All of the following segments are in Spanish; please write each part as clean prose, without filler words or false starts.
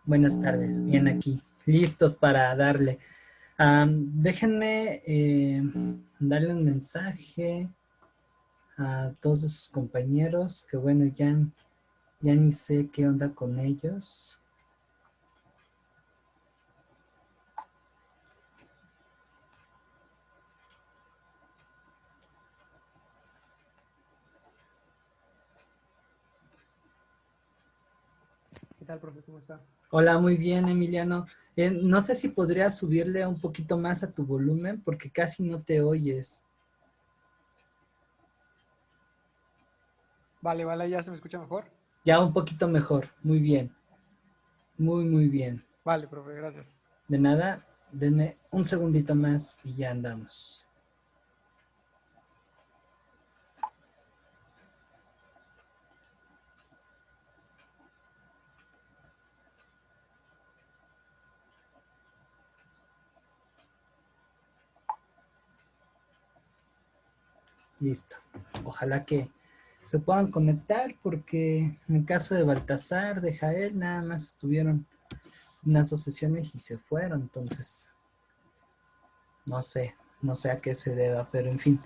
Buenas tardes, bien aquí, listos para darle. Déjenme darle un mensaje a todos sus compañeros, que bueno, ya ni sé qué onda con ellos. ¿Qué tal, profe? ¿Cómo está? Hola, muy bien, Emiliano. No sé si podrías subirle un poquito más a tu volumen porque casi no te oyes. Vale, vale, ya se me escucha mejor. Ya un poquito mejor, muy bien, muy bien. Vale, profe, gracias. De nada, denme un segundito más y ya andamos. Listo. Ojalá que se puedan conectar porque en el caso de Baltasar, de Jael, nada más estuvieron unas 2 sesiones y se fueron. Entonces, no sé a qué se deba, pero en fin.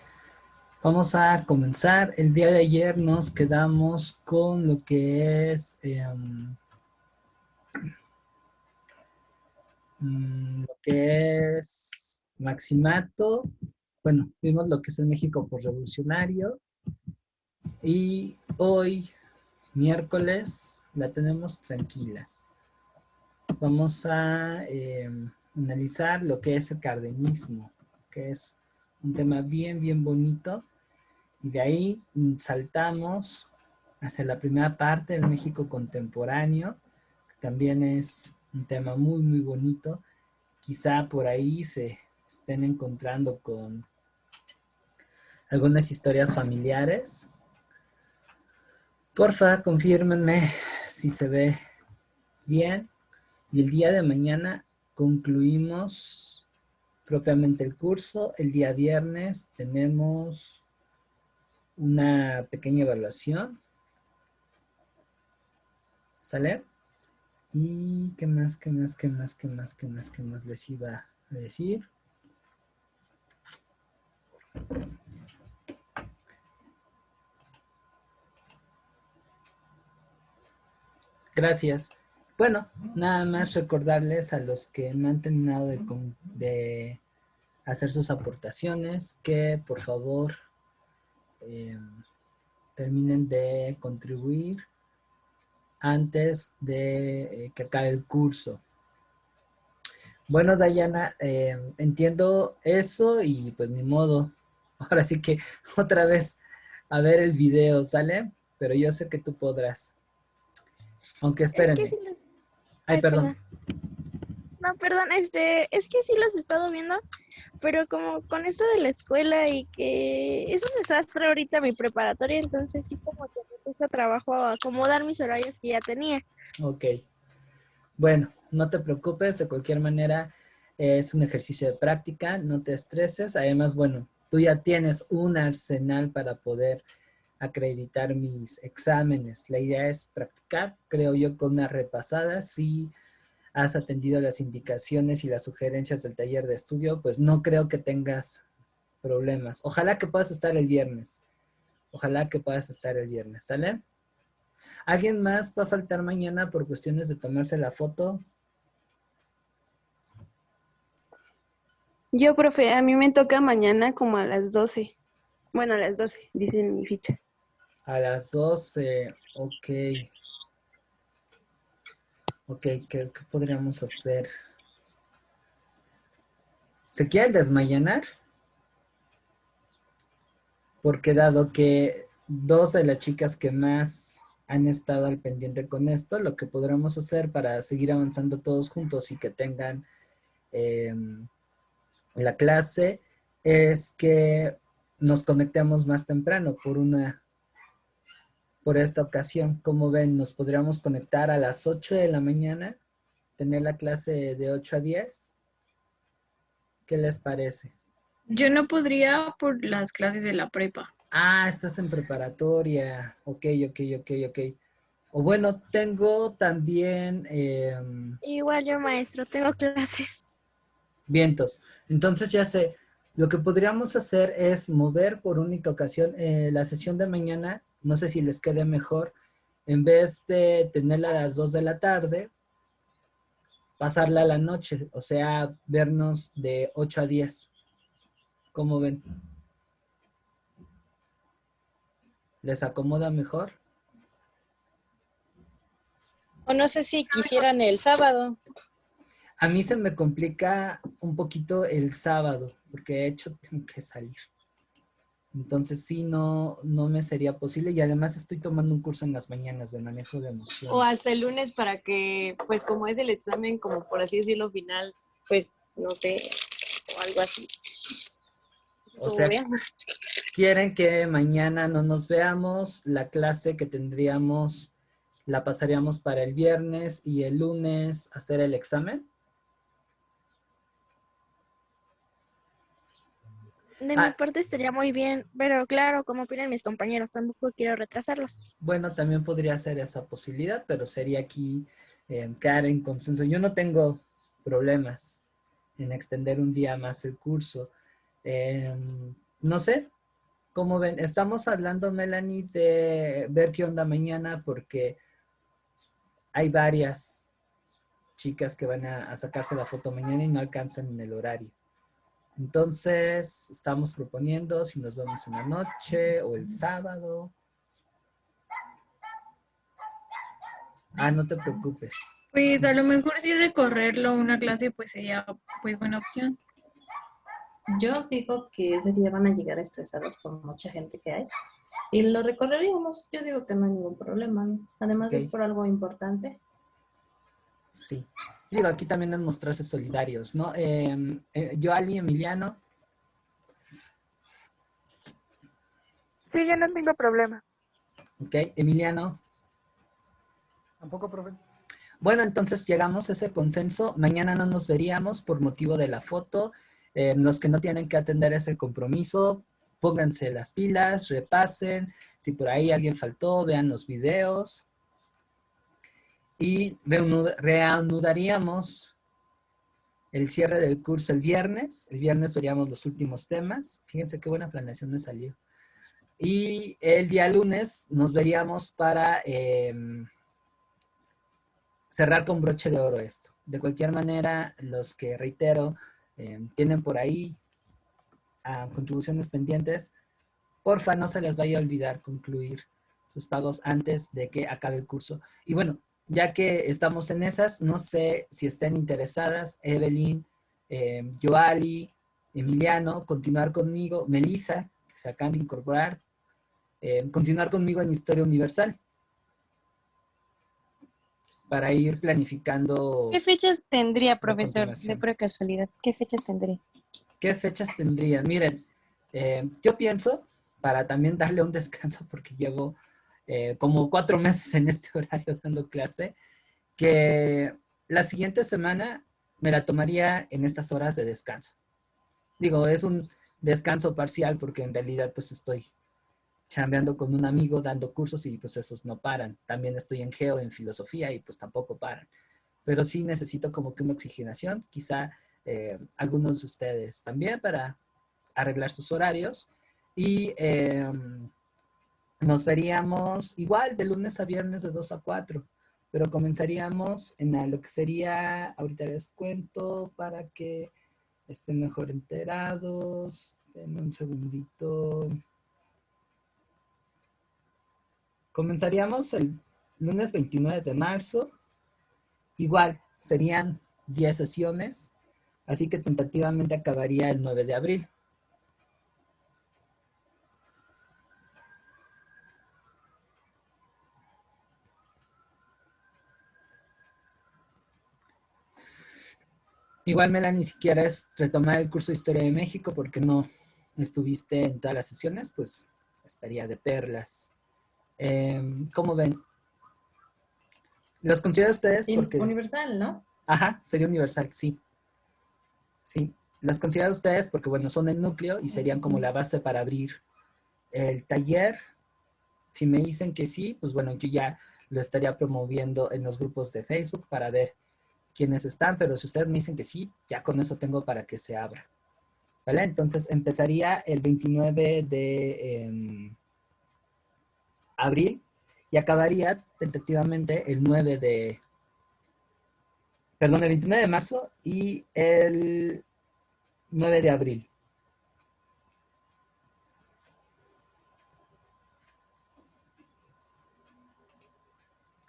Vamos a comenzar. El día de ayer nos quedamos con lo que es Maximato. Bueno, vimos lo que es el México por revolucionario. Y hoy, miércoles, la tenemos tranquila. Vamos a analizar lo que es el cardenismo, que es un tema bien bonito. Y de ahí saltamos hacia la primera parte del México contemporáneo, que también es un tema muy bonito. Quizá por ahí se estén encontrando con algunas historias familiares. Porfa, confírmenme si se ve bien. Y el día de mañana concluimos propiamente el curso. El día viernes tenemos una pequeña evaluación. ¿Sale? Y qué más les iba a decir. Gracias. Bueno, nada más recordarles a los que no han terminado de hacer sus aportaciones que por favor eh, terminen de contribuir antes de que acabe el curso. Bueno, Dayana, entiendo eso y pues ni modo. Ahora sí que otra vez a ver el video, ¿sale? Pero yo sé que tú podrás. Aunque Es que sí espérenme. los... Ay, Ay, perdón. perdón. No, perdón, es que sí los he estado viendo, pero como con esto de la escuela y que es un desastre ahorita mi preparatoria, entonces sí como que me cuesta trabajo acomodar mis horarios que ya tenía. Ok. Bueno, no te preocupes. De cualquier manera, es un ejercicio de práctica. No te estreses. Además, bueno, tú ya tienes un arsenal para poder acreditar mis exámenes. La idea es practicar, creo yo, con una repasada. Si has atendido las indicaciones y las sugerencias del taller de estudio, pues no creo que tengas problemas. Ojalá que puedas estar el viernes. Ojalá que puedas estar el viernes, ¿sale? ¿Alguien más va a faltar mañana por cuestiones de tomarse la foto? Yo, profe, a mí me toca mañana como a las 12. Bueno, a las 12, dice en mi ficha. A las 12. Ok. Ok, ¿qué podríamos hacer? ¿Se quieren desmayanar? Porque dado que dos de las chicas que más han estado al pendiente con esto, lo que podremos hacer para seguir avanzando todos juntos y que tengan eh, la clase es que nos conectemos más temprano por esta ocasión. Como ven, nos podríamos conectar a las 8 de la mañana, tener la clase de 8 a 10. ¿Qué les parece? Yo no podría por las clases de la prepa. Ah, estás en preparatoria. Ok. O bueno, tengo también Igual yo, maestro, tengo clases. vientos. Entonces ya sé, lo que podríamos hacer es mover por única ocasión la sesión de mañana, no sé si les quede mejor, en vez de tenerla a las 2 de la tarde, pasarla a la noche, o sea, vernos de 8 a 10. ¿Cómo ven? ¿Les acomoda mejor? O no sé si quisieran el sábado. A mí se me complica un poquito el sábado, porque de hecho tengo que salir. Entonces sí, no me sería posible y además estoy tomando un curso en las mañanas de manejo de O emociones. hasta el lunes para que, pues como es el examen, como por así decirlo, final, pues no sé, o algo así. O Como sea, veamos. quieren que mañana no nos veamos, la clase que tendríamos la pasaríamos para el viernes y el lunes hacer el examen. De mi parte estaría muy bien, pero claro, como opinan mis compañeros, tampoco quiero retrasarlos. Bueno, también podría ser esa posibilidad, pero sería aquí quedar en consenso. Yo no tengo problemas en extender un día más el curso. No sé, ¿cómo ven? Estamos hablando, Melanie, de ver qué onda mañana porque hay varias chicas que van a sacarse la foto mañana y no alcanzan en el horario. Entonces, estamos proponiendo si nos vemos en la noche o el sábado. Ah, no te preocupes. Pues a lo mejor sí recorrerlo una clase pues sería pues buena opción. Yo digo que ese día van a llegar estresados por mucha gente que hay y lo recorreríamos. Yo digo que no hay ningún problema, ¿no? Además Ok. es por algo importante. Sí. Digo, aquí también es mostrarse solidarios, ¿no? Yoali, Emiliano. Sí, yo no tengo problema. Ok, Emiliano. Tampoco, profe. Bueno, entonces llegamos a ese consenso. Mañana no nos veríamos por motivo de la foto. Los que no tienen que atender ese compromiso, pónganse las pilas, repasen. Si por ahí alguien faltó, vean los videos. Y reanudaríamos el cierre del curso el viernes. El viernes veríamos los últimos temas. Fíjense qué buena planeación me salió. Y el día lunes nos veríamos para cerrar con broche de oro esto. De cualquier manera, los que, reitero, tienen por ahí contribuciones pendientes, porfa, no se les vaya a olvidar concluir sus pagos antes de que acabe el curso. Y bueno, ya que estamos en esas, no sé si estén interesadas, Evelyn, Joali, Emiliano, continuar conmigo, Melissa, que se acaban de incorporar, continuar conmigo en Historia Universal para ir planificando. ¿Qué fechas tendría, la profesor? De continuación. pura casualidad. ¿Qué fechas tendría? ¿Qué fechas tendrían? Miren, yo pienso, para también darle un descanso, porque llevo como 4 meses en este horario dando clase, que la siguiente semana me la tomaría en estas horas de descanso. Digo, es un descanso parcial porque en realidad pues estoy chambeando con un amigo, dando cursos y pues esos no paran. También estoy en geo, en filosofía y pues tampoco paran. Pero sí necesito como que una oxigenación, quizá algunos de ustedes también para arreglar sus horarios. Y nos veríamos igual de lunes a viernes de 2 a 4, pero comenzaríamos en lo que sería, ahorita les cuento para que estén mejor enterados. Denme un segundito. Comenzaríamos el lunes 29 de marzo. Igual, serían 10 sesiones, así que tentativamente acabaría el 9 de abril. Igual, Melanie, si quieres retomar el curso de Historia de México porque no estuviste en todas las sesiones, pues estaría de perlas. ¿Cómo ven? ¿Los considero ustedes? Porque... Universal, ¿no? Ajá, sería universal, sí. Sí, las considero ustedes porque, bueno, son el núcleo y serían como la base para abrir el taller. Si me dicen que sí, pues bueno, yo ya lo estaría promoviendo en los grupos de Facebook para ver quiénes están, pero si ustedes me dicen que sí, ya con eso tengo para que se abra. ¿Vale? Entonces empezaría el 29 de abril y acabaría tentativamente el 9 de, perdón, el 29 de marzo y el 9 de abril.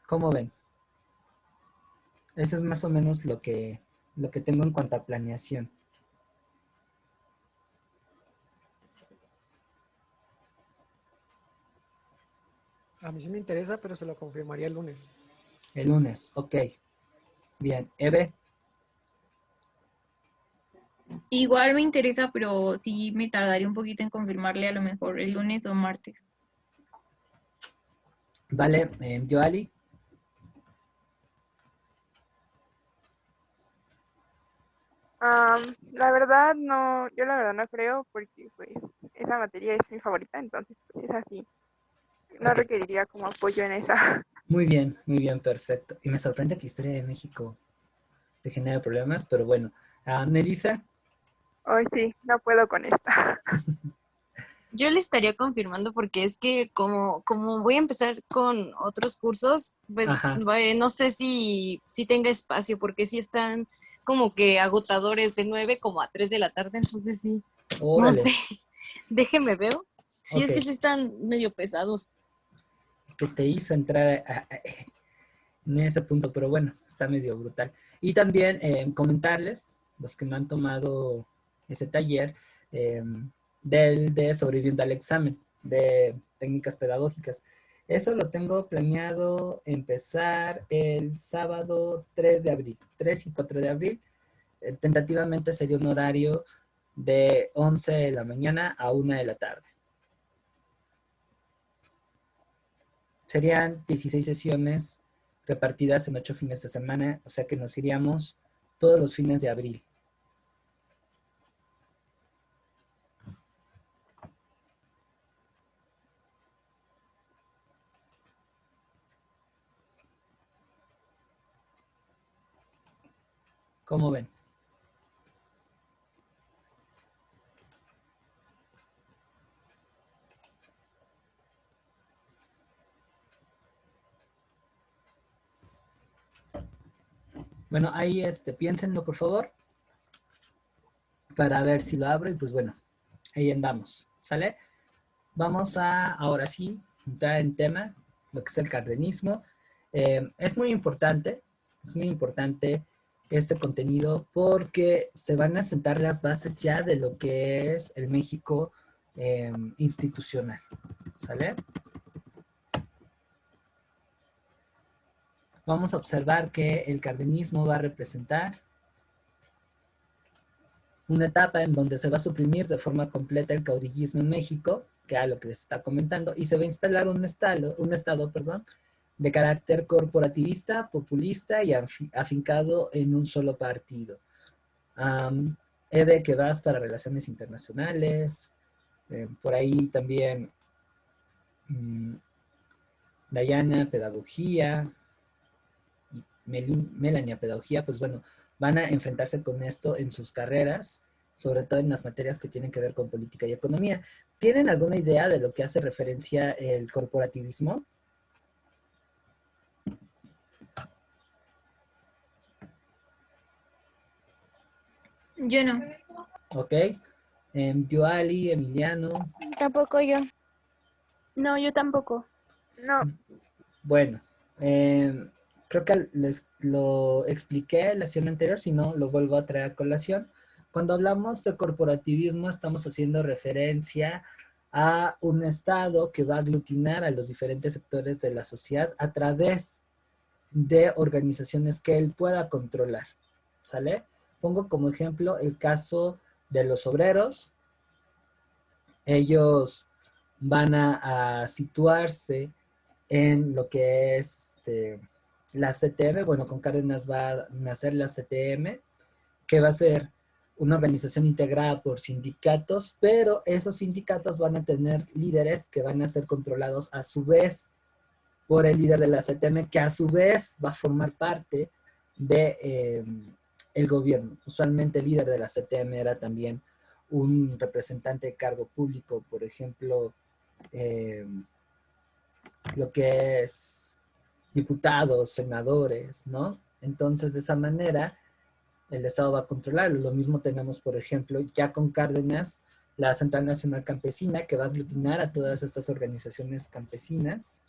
¿Cómo ven? Eso es más o menos lo que tengo en cuanto a planeación. A mí sí me interesa, pero se lo confirmaría el lunes. El lunes, ok. Bien, Eve, Igual me interesa, pero sí me tardaría un poquito en confirmarle a lo mejor el lunes o martes. vale, Joali, La verdad no, yo la verdad no creo porque pues esa materia es mi favorita, entonces pues es así. No ok. requeriría como apoyo en esa. Muy bien, perfecto. Y me sorprende que Historia de México te genere problemas, pero bueno. Melissa, Hoy sí, no puedo con esta. Yo le estaría confirmando porque es que como voy a empezar con otros cursos, pues ajá, no sé si tenga espacio porque sí están como que agotadores de 9 como a 3 de la tarde, entonces sí, no sé, órale, déjeme veo. Sí, ok. es que sí están medio pesados. Que te hizo entrar en ese punto, pero bueno, está medio brutal. Y también comentarles, los que no han tomado ese taller, eh, de sobreviviendo al examen, de técnicas pedagógicas. Eso lo tengo planeado empezar el sábado 3 de abril, 3 y 4 de abril. Tentativamente sería un horario de 11 de la mañana a 1 de la tarde. Serían 16 sesiones repartidas en 8 fines de semana, o sea que nos iríamos todos los fines de abril. ¿Cómo ven? Bueno, ahí piénsenlo por favor, para ver si lo abro y pues bueno, ahí andamos, ¿sale? Vamos a, ahora sí, entrar en tema, lo que es el cardenismo. Es muy importante este contenido porque se van a sentar las bases ya de lo que es el México institucional, ¿sale? Vamos a observar que el cardenismo va a representar una etapa en donde se va a suprimir de forma completa el caudillismo en México, que es lo que les está comentando, y se va a instalar un estado, de carácter corporativista, populista y afincado en un solo partido. Ede, que vas para Relaciones Internacionales, por ahí también Dayana, Pedagogía, y Melania, Pedagogía, pues bueno, van a enfrentarse con esto en sus carreras, sobre todo en las materias que tienen que ver con política y economía. ¿Tienen alguna idea de lo que hace referencia el corporativismo? Yo no. Ok. Yoali, Emiliano. Tampoco yo. No, yo tampoco. No, Bueno, creo que les lo expliqué en la sesión anterior, si no, lo vuelvo a traer a colación. Cuando hablamos de corporativismo, estamos haciendo referencia a un Estado que va a aglutinar a los diferentes sectores de la sociedad a través de organizaciones que él pueda controlar, ¿sale? Pongo como ejemplo el caso de los obreros. Ellos van a situarse en lo que es la CTM. Bueno, con Cárdenas va a nacer la CTM, que va a ser una organización integrada por sindicatos, pero esos sindicatos van a tener líderes que van a ser controlados a su vez por el líder de la CTM, que a su vez va a formar parte de el gobierno. Usualmente el líder de la CTM era también un representante de cargo público, por ejemplo, lo que es diputados, senadores, ¿no? Entonces, de esa manera, el Estado va a controlarlo. Lo mismo tenemos, por ejemplo, ya con Cárdenas, la Central Nacional Campesina, que va a aglutinar a todas estas organizaciones campesinas,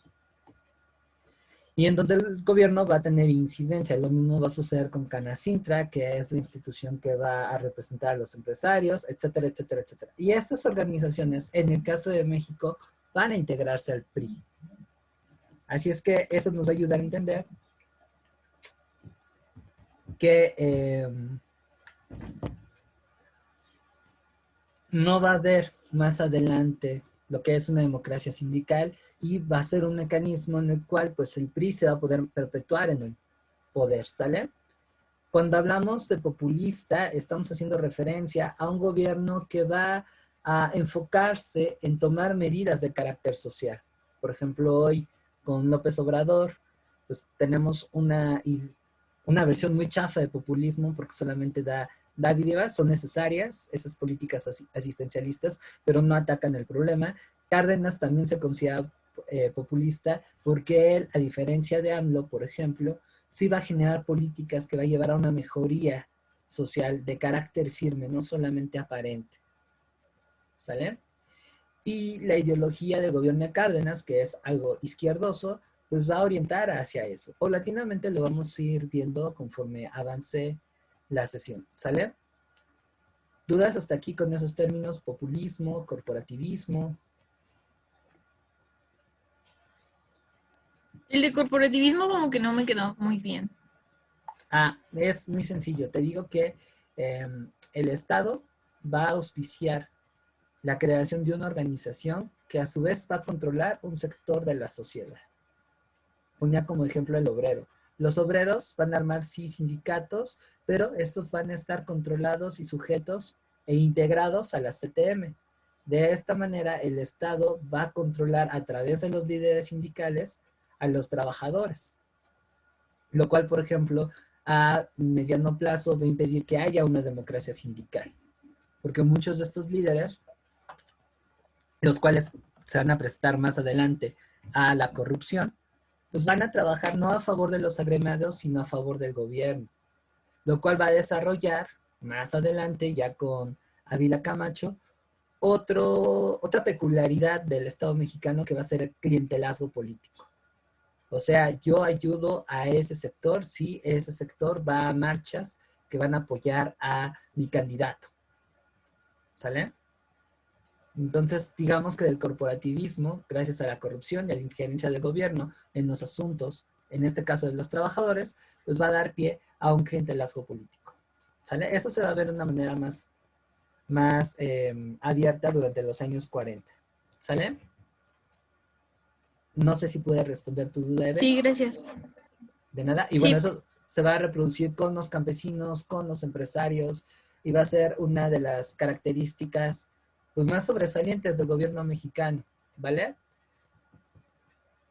y en donde el gobierno va a tener incidencia. Lo mismo va a suceder con Canacintra, que es la institución que va a representar a los empresarios, etcétera, etcétera, etcétera. Y estas organizaciones, en el caso de México, van a integrarse al PRI. Así es que eso nos va a ayudar a entender que no va a haber más adelante lo que es una democracia sindical, y va a ser un mecanismo en el cual pues el PRI se va a poder perpetuar en el poder, ¿sale? Cuando hablamos de populista, estamos haciendo referencia a un gobierno que va a enfocarse en tomar medidas de carácter social. Por ejemplo, hoy con López Obrador, pues tenemos una versión muy chafa de populismo, porque solamente da dádivas. Son necesarias esas políticas asistencialistas, pero no atacan el problema. Cárdenas también se considera populista, porque él, a diferencia de AMLO, por ejemplo, sí va a generar políticas que va a llevar a una mejoría social de carácter firme, no solamente aparente. ¿Sale? Y la ideología del gobierno de Cárdenas, que es algo izquierdoso, pues va a orientar hacia eso. Paulatinamente lo vamos a ir viendo conforme avance la sesión. ¿Sale? ¿Dudas hasta aquí con esos términos? Populismo, corporativismo. El de corporativismo como que no me quedó muy bien. Es muy sencillo. Te digo que el Estado va a auspiciar la creación de una organización que a su vez va a controlar un sector de la sociedad. Ponía como ejemplo el obrero. Los obreros van a armar, sí, sindicatos, pero estos van a estar controlados y sujetos e integrados a la CTM. De esta manera, el Estado va a controlar a través de los líderes sindicales a los trabajadores. Lo cual, por ejemplo, a mediano plazo va a impedir que haya una democracia sindical. Porque muchos de estos líderes, los cuales se van a prestar más adelante a la corrupción, pues van a trabajar no a favor de los agremiados, sino a favor del gobierno. Lo cual va a desarrollar más adelante, ya con Ávila Camacho, otra peculiaridad del Estado mexicano, que va a ser el clientelasgo político. O sea, yo ayudo a ese sector si ese sector va a marchas que van a apoyar a mi candidato. ¿Sale? Entonces, digamos que del corporativismo, gracias a la corrupción y a la injerencia del gobierno en los asuntos, en este caso de los trabajadores, pues va a dar pie a un clientelasgo político. ¿Sale? Eso se va a ver de una manera más abierta durante los años 40. ¿Sale? No sé si pude responder tu duda, Eve. Sí, gracias. De nada. Y bueno, eso se va a reproducir con los campesinos, con los empresarios, y va a ser una de las características pues más sobresalientes del gobierno mexicano, ¿vale?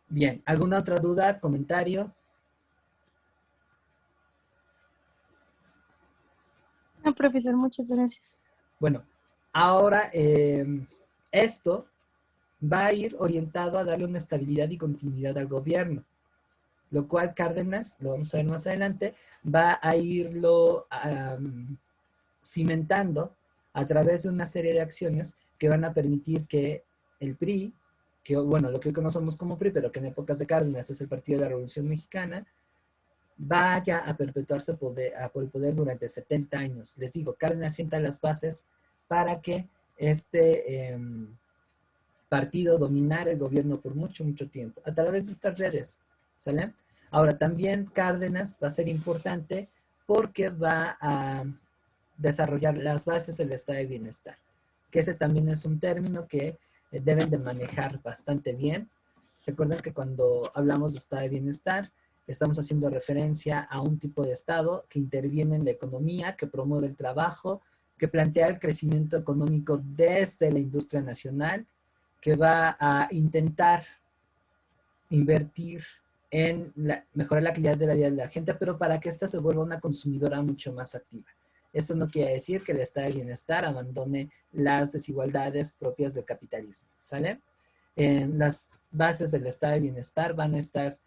Bien, ¿alguna otra duda, comentario? No, profesor, muchas gracias. Bueno, ahora esto va a ir orientado a darle una estabilidad y continuidad al gobierno, lo cual Cárdenas, lo vamos a ver más adelante, va a irlo cimentando a través de una serie de acciones que van a permitir que el PRI, que bueno, lo que hoy conocemos como PRI, pero que en épocas de Cárdenas es el Partido de la Revolución Mexicana, vaya a perpetuarse por el poder durante 70 años. Les digo, Cárdenas sienta las bases para que este partido dominara el gobierno por mucho, mucho tiempo, a través de estas redes, ¿sale? Ahora, también Cárdenas va a ser importante porque va a desarrollar las bases del estado de bienestar, que ese también es un término que deben de manejar bastante bien. Recuerden que cuando hablamos de estado de bienestar, estamos haciendo referencia a un tipo de estado que interviene en la economía, que promueve el trabajo, que plantea el crecimiento económico desde la industria nacional, que va a intentar invertir en mejorar la calidad de la vida de la gente, pero para que ésta se vuelva una consumidora mucho más activa. Esto no quiere decir que el estado de bienestar abandone las desigualdades propias del capitalismo, ¿sale? Las bases del estado de bienestar van a estar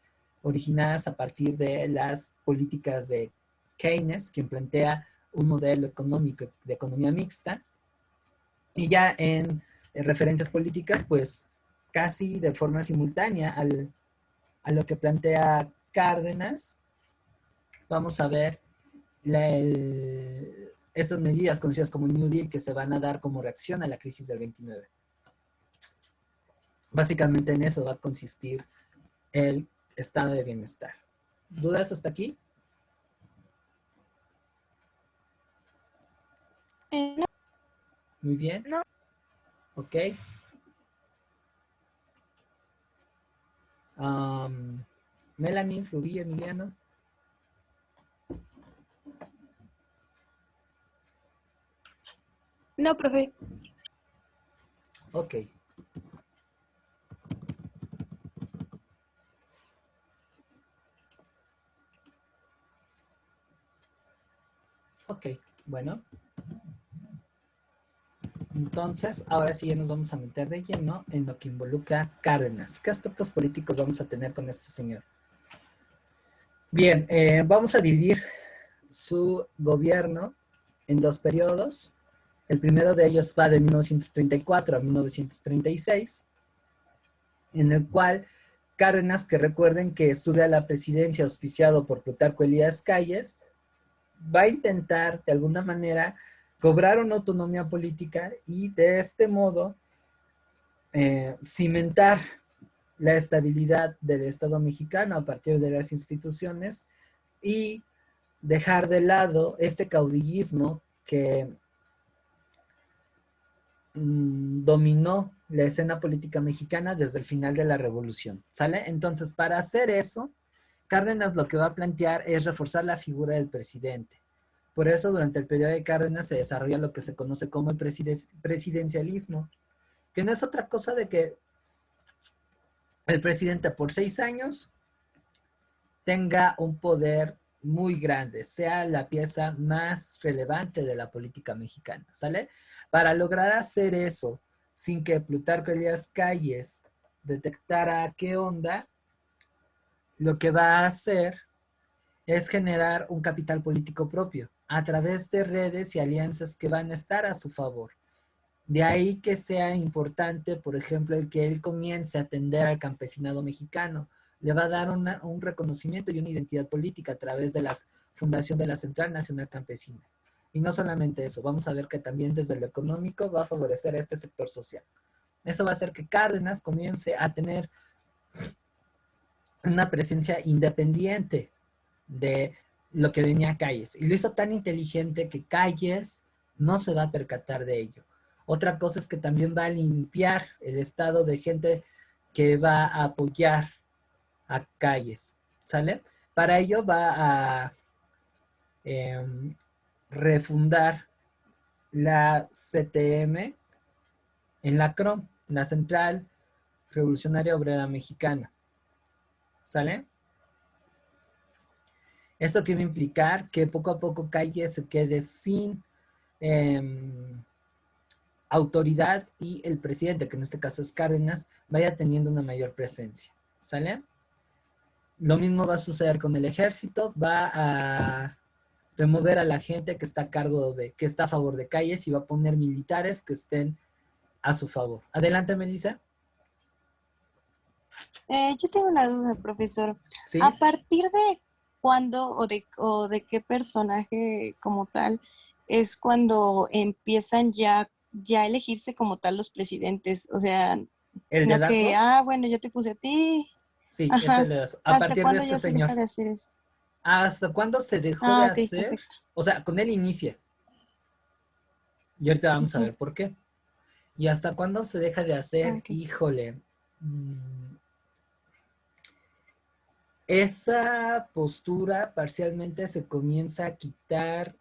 originadas a partir de las políticas de Keynes, quien plantea un modelo económico de economía mixta, y ya en referencias políticas, pues casi de forma simultánea a lo que plantea Cárdenas, vamos a ver estas medidas conocidas como New Deal que se van a dar como reacción a la crisis del 29. Básicamente en eso va a consistir el estado de bienestar. ¿Dudas hasta aquí? No. Muy bien. No. Ok. Melanie, Rubí, Emiliano. No, profe. Ok. Ok, bueno. Entonces, ahora sí ya nos vamos a meter de lleno en lo que involucra Cárdenas. ¿Qué aspectos políticos vamos a tener con este señor? Bien, vamos a dividir su gobierno en dos periodos. El primero de ellos va de 1934 a 1936, en el cual Cárdenas, que recuerden que sube a la presidencia auspiciado por Plutarco Elías Calles, va a intentar de alguna manera cobrar una autonomía política y de este modo cimentar la estabilidad del Estado mexicano a partir de las instituciones y dejar de lado este caudillismo que dominó la escena política mexicana desde el final de la Revolución, ¿sale? Entonces, para hacer eso, Cárdenas lo que va a plantear es reforzar la figura del presidente. Por eso, durante el periodo de Cárdenas se desarrolla lo que se conoce como el presidencialismo, que no es otra cosa de que el presidente por 6 años tenga un poder muy grande, sea la pieza más relevante de la política mexicana, ¿sale? Para lograr hacer eso, sin que Plutarco Elías Calles detectara qué onda, lo que va a hacer es generar un capital político propio a través de redes y alianzas que van a estar a su favor. De ahí que sea importante, por ejemplo, el que él comience a atender al campesinado mexicano. Le va a dar un reconocimiento y una identidad política a través de la fundación de la Central Nacional Campesina. Y no solamente eso, vamos a ver que también desde lo económico va a favorecer a este sector social. Eso va a hacer que Cárdenas comience a tener una presencia independiente de lo que venía Calles. Y lo hizo tan inteligente que Calles no se va a percatar de ello. Otra cosa es que también va a limpiar el estado de gente que va a apoyar a Calles, ¿sale? Para ello va a refundar la CTM en la CROM, la Central Revolucionaria Obrera Mexicana, ¿sale? Esto quiere implicar que poco a poco Calles se quede sin autoridad y el presidente, que en este caso es Cárdenas, vaya teniendo una mayor presencia, ¿sale? Lo mismo va a suceder con el ejército, va a remover a la gente que está a cargo que está a favor de Calles y va a poner militares que estén a su favor. Adelante, Melissa. Yo tengo una duda, profesor. ¿Sí? ¿A partir de cuándo o de qué personaje como tal es cuando empiezan ya a elegirse como tal los presidentes? O sea, ¿El no dedazo? que, bueno, yo te puse a ti. Sí, Ajá. es el dedazo. A ¿Hasta partir de cuándo este ya se señor. deja de hacer eso? ¿Hasta cuándo se dejó de Ok, hacer? perfecto. O sea, con él inicia. Y ahorita vamos a ver por qué. ¿Y hasta cuándo se deja de hacer? Ok. Híjole. Esa postura parcialmente se comienza a quitar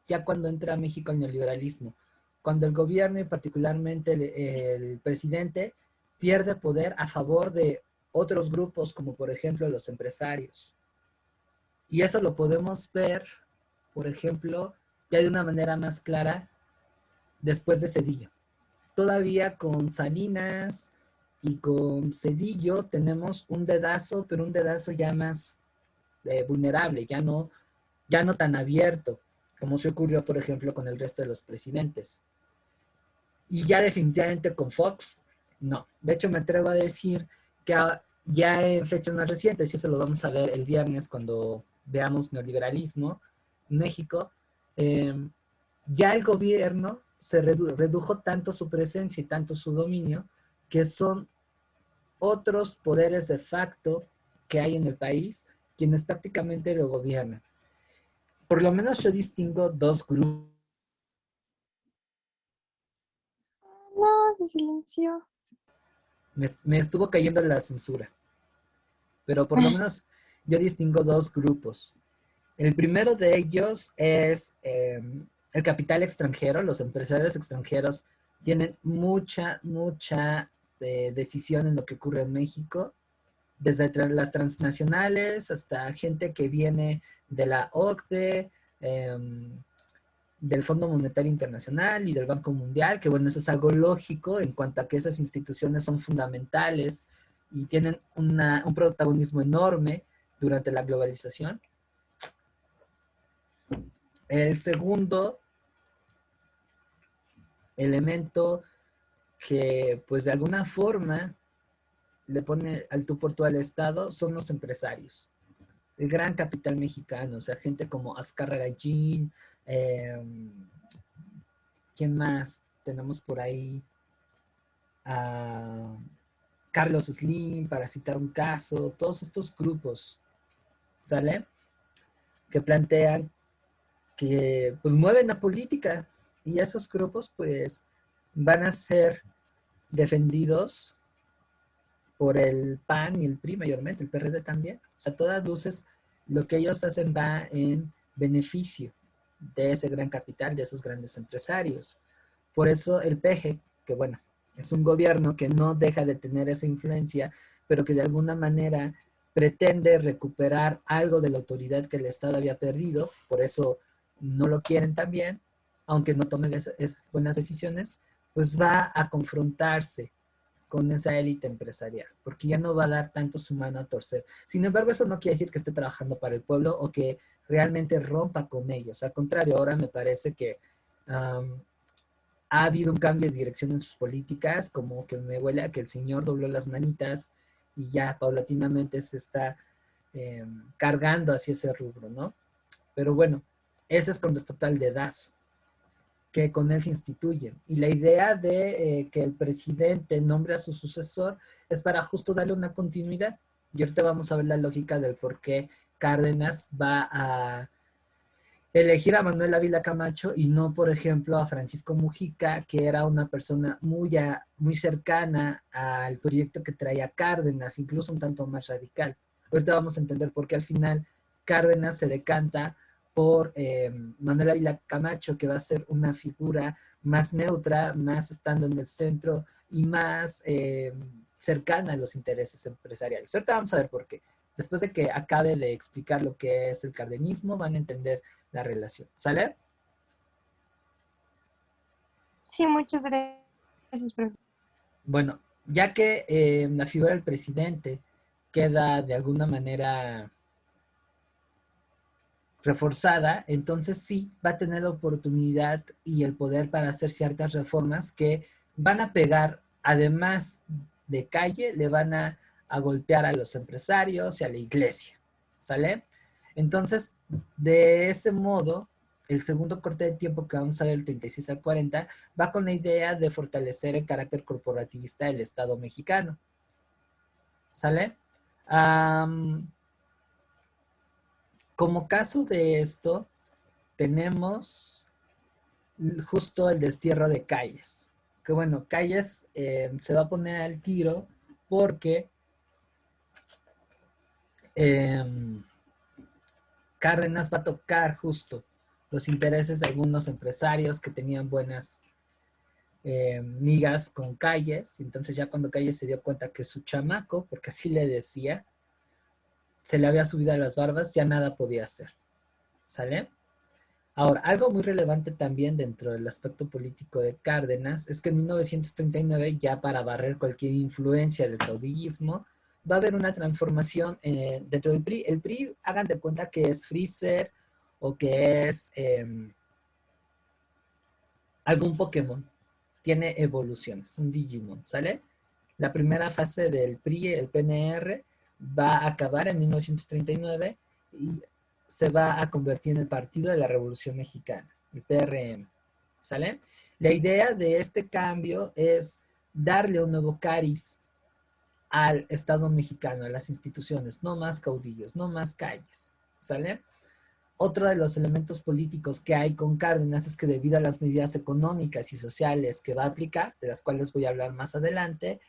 ya cuando entra México el neoliberalismo. Cuando el gobierno y particularmente el presidente pierde poder a favor de otros grupos, como por ejemplo los empresarios. Y eso lo podemos ver, por ejemplo, ya de una manera más clara después de Cedillo. Todavía con Salinas y con Cedillo tenemos un dedazo, pero un dedazo ya más vulnerable, ya no tan abierto, como se ocurrió, por ejemplo, con el resto de los presidentes. Y ya definitivamente con Fox, no. De hecho, me atrevo a decir que ya en fechas más recientes, y eso lo vamos a ver el viernes cuando veamos neoliberalismo en México, ya el gobierno se redujo tanto su presencia y tanto su dominio, que son otros poderes de facto que hay en el país quienes prácticamente lo gobiernan. Por lo menos yo distingo dos grupos. No, se silenció. Me estuvo cayendo la censura, pero por lo menos yo distingo dos grupos. El primero de ellos es el capital extranjero. Los empresarios extranjeros tienen mucha decisión en lo que ocurre en México, desde las transnacionales hasta gente que viene de la OCDE, del Fondo Monetario Internacional y del Banco Mundial, que bueno, eso es algo lógico en cuanto a que esas instituciones son fundamentales y tienen un protagonismo enorme durante la globalización. El segundo elemento que pues de alguna forma le pone al tú por tú al Estado son los empresarios. El gran capital mexicano, o sea, gente como Azcárraga Gallín, ¿quién más tenemos por ahí? Carlos Slim, para citar un caso, todos estos grupos, ¿sale? Que plantean que pues mueven la política y esos grupos pues van a ser defendidos por el PAN y el PRI mayormente, el PRD también. O sea, todas luces lo que ellos hacen va en beneficio de ese gran capital, de esos grandes empresarios. Por eso el PG, que bueno, es un gobierno que no deja de tener esa influencia, pero que de alguna manera pretende recuperar algo de la autoridad que el Estado había perdido, por eso no lo quieren también, aunque no tomen buenas decisiones, pues va a confrontarse con esa élite empresarial, porque ya no va a dar tanto su mano a torcer. Sin embargo, eso no quiere decir que esté trabajando para el pueblo o que realmente rompa con ellos. Al contrario, ahora me parece que ha habido un cambio de dirección en sus políticas, como que me huele a que el señor dobló las manitas y ya paulatinamente se está cargando hacia ese rubro, ¿no? Pero bueno, ese es con respecto al dedazo que con él se instituye. Y la idea de que el presidente nombre a su sucesor es para justo darle una continuidad. Y ahorita vamos a ver la lógica del por qué Cárdenas va a elegir a Manuel Ávila Camacho y no, por ejemplo, a Francisco Mujica, que era una persona muy cercana al proyecto que traía Cárdenas, incluso un tanto más radical. Ahorita vamos a entender por qué al final Cárdenas se decanta por Manuel Ávila Camacho, que va a ser una figura más neutra, más estando en el centro y más cercana a los intereses empresariales. Ahorita vamos a ver por qué. Después de que acabe de explicar lo que es el cardenismo, van a entender la relación. ¿Sale? Sí, muchas gracias, profesor. Bueno, ya que la figura del presidente queda de alguna manera reforzada, entonces sí va a tener la oportunidad y el poder para hacer ciertas reformas que van a pegar, además de calle, le van a golpear a los empresarios y a la iglesia, ¿sale? Entonces, de ese modo, el segundo corte de tiempo que vamos a ver, el 36 al 40, va con la idea de fortalecer el carácter corporativista del Estado mexicano, ¿sale? Como caso de esto, tenemos justo el destierro de Calles. Que bueno, Calles se va a poner al tiro porque Cárdenas va a tocar justo los intereses de algunos empresarios que tenían buenas migas con Calles. Entonces ya cuando Calles se dio cuenta que su chamaco, porque así le decía, se le había subido a las barbas, ya nada podía hacer. ¿Sale? Ahora, algo muy relevante también dentro del aspecto político de Cárdenas es que en 1939, ya para barrer cualquier influencia del caudillismo, va a haber una transformación dentro del PRI. El PRI, hagan de cuenta que es Freezer o que es algún Pokémon. Tiene evoluciones, un Digimon, ¿sale? La primera fase del PRI, el PNR, va a acabar en 1939 y se va a convertir en el Partido de la Revolución Mexicana, el PRM, ¿sale? La idea de este cambio es darle un nuevo cariz al Estado mexicano, a las instituciones, no más caudillos, no más calles, ¿sale? Otro de los elementos políticos que hay con Cárdenas es que debido a las medidas económicas y sociales que va a aplicar, de las cuales voy a hablar más adelante,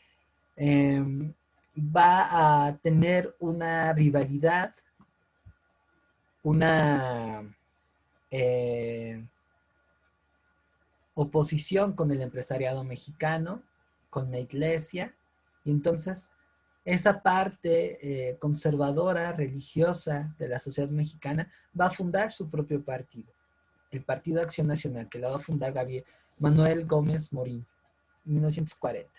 va a tener una rivalidad, una oposición con el empresariado mexicano, con la iglesia, y entonces esa parte conservadora, religiosa de la sociedad mexicana va a fundar su propio partido, el Partido de Acción Nacional, que lo va a fundar Manuel Gómez Morín, en 1940.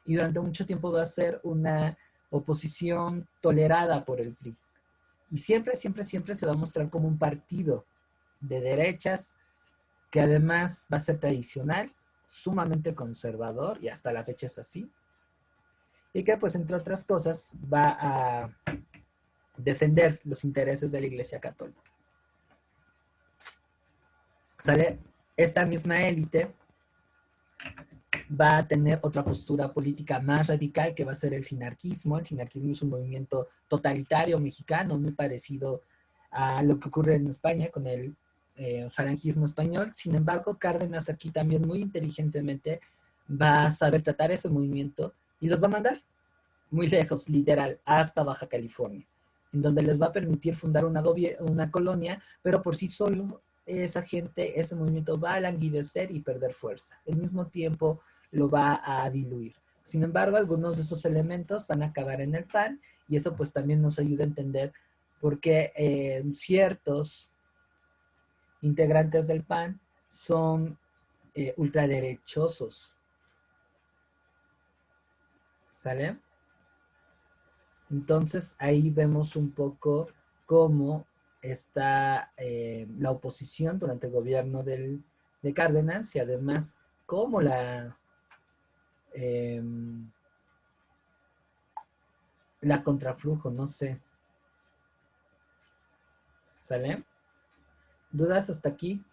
Y durante mucho tiempo va a ser una oposición tolerada por el PRI. Y siempre, siempre, siempre se va a mostrar como un partido de derechas que además va a ser tradicional, sumamente conservador, y hasta la fecha es así, y que pues entre otras cosas va a defender los intereses de la Iglesia Católica. ¿Sale? Esta misma élite va a tener otra postura política más radical que va a ser el sinarquismo. El sinarquismo es un movimiento totalitario mexicano, muy parecido a lo que ocurre en España con el falangismo español. Sin embargo, Cárdenas aquí también muy inteligentemente va a saber tratar ese movimiento y los va a mandar muy lejos, literal, hasta Baja California, en donde les va a permitir fundar una colonia, pero por sí solo esa gente, ese movimiento va a languidecer y perder fuerza. Al mismo tiempo lo va a diluir. Sin embargo, algunos de esos elementos van a acabar en el PAN y eso pues también nos ayuda a entender por qué ciertos integrantes del PAN son ultraderechosos. ¿Sale? Entonces ahí vemos un poco cómo está la oposición durante el gobierno de Cárdenas y además cómo la contraflujo, no sé. ¿Sale? ¿Dudas hasta aquí?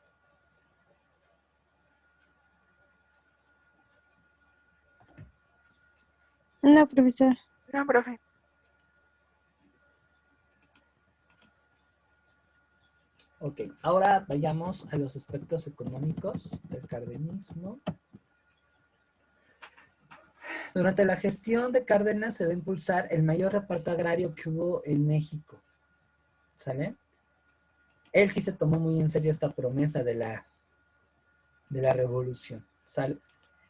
No, profesor. No, profe. Ok, ahora vayamos a los aspectos económicos del cardenismo. Durante la gestión de Cárdenas se va a impulsar el mayor reparto agrario que hubo en México. ¿Sale? Él sí se tomó muy en serio esta promesa de la revolución. ¿Sale?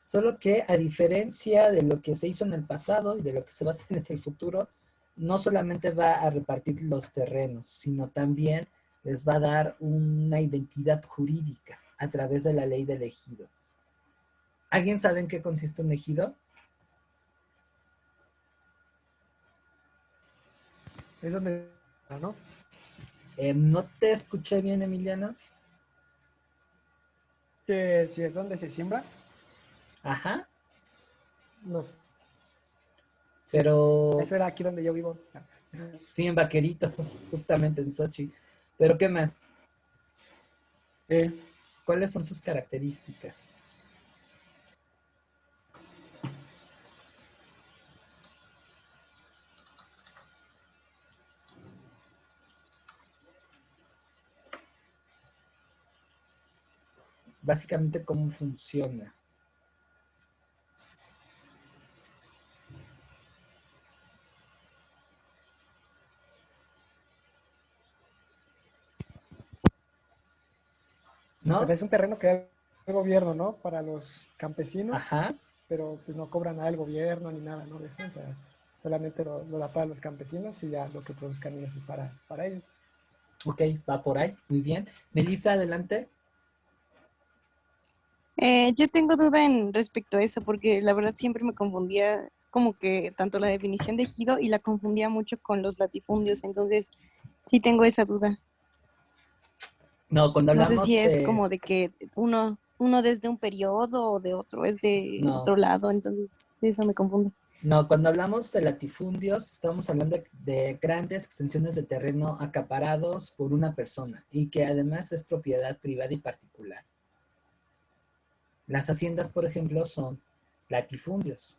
Solo que a diferencia de lo que se hizo en el pasado y de lo que se va a hacer en el futuro, no solamente va a repartir los terrenos, sino también les va a dar una identidad jurídica a través de la ley del ejido. ¿Alguien sabe en qué consiste un ejido? Es donde, ¿no? No te escuché bien, Emiliano. Que si es donde se siembra, Ajá, no sé. pero Eso era aquí donde yo vivo. sí, en Vaqueritos, justamente en Sochi. ¿Pero qué más? Sí. ¿Cuáles son sus características? Básicamente, ¿cómo funciona? Pues ¿No? es un terreno que el gobierno, ¿no? Para los campesinos, Ajá, pero pues no cobran nada el gobierno ni nada, ¿no? De eso, o sea, solamente lo da para los campesinos y ya lo que produzcan ellos es para ellos. ok, va por ahí, muy bien. Melissa, adelante. Yo tengo duda en respecto a eso, porque la verdad siempre me confundía como que tanto la definición de ejido y la confundía mucho con los latifundios, entonces sí tengo esa duda. No, cuando No sé si hablamos es de... como de que uno desde un periodo o de otro es de No, otro lado, entonces eso me confunde. no, cuando hablamos de latifundios, estamos hablando de grandes extensiones de terreno acaparados por una persona y que además es propiedad privada y particular. Las haciendas, por ejemplo, son latifundios,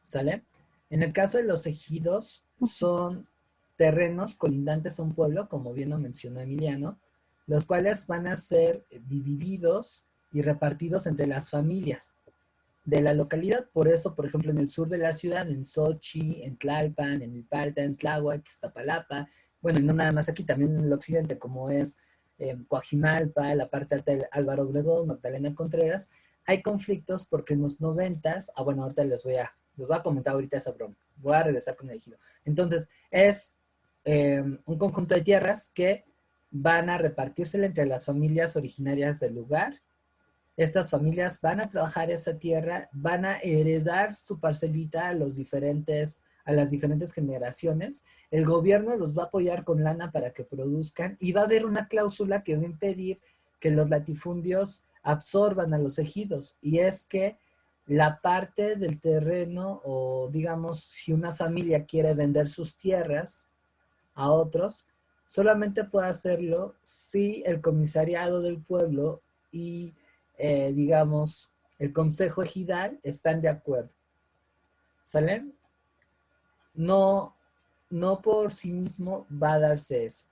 ¿sale? En el caso de los ejidos, son terrenos colindantes a un pueblo, como bien lo mencionó Emiliano, los cuales van a ser divididos y repartidos entre las familias de la localidad. Por eso, por ejemplo, en el sur de la ciudad, en Sochi, en Tlalpan, en Milpalta, en Tláhuac, Iztapalapa, bueno, y no nada más aquí, también en el occidente, como es Coajimalpa, la parte alta del Álvaro Obregón, Magdalena Contreras, hay conflictos porque en los noventas, bueno, ahorita les voy a comentar ahorita esa broma, voy a regresar con el ejido. Entonces, es un conjunto de tierras que van a repartírsela entre las familias originarias del lugar. Estas familias van a trabajar esa tierra, van a heredar su parcelita a las diferentes generaciones. El gobierno los va a apoyar con lana para que produzcan y va a haber una cláusula que va a impedir que los latifundios absorban a los ejidos. Y es que la parte del terreno, o digamos, si una familia quiere vender sus tierras a otros, solamente puede hacerlo si el comisariado del pueblo y, digamos, el consejo ejidal están de acuerdo. ¿Sale? No, no por sí mismo va a darse eso.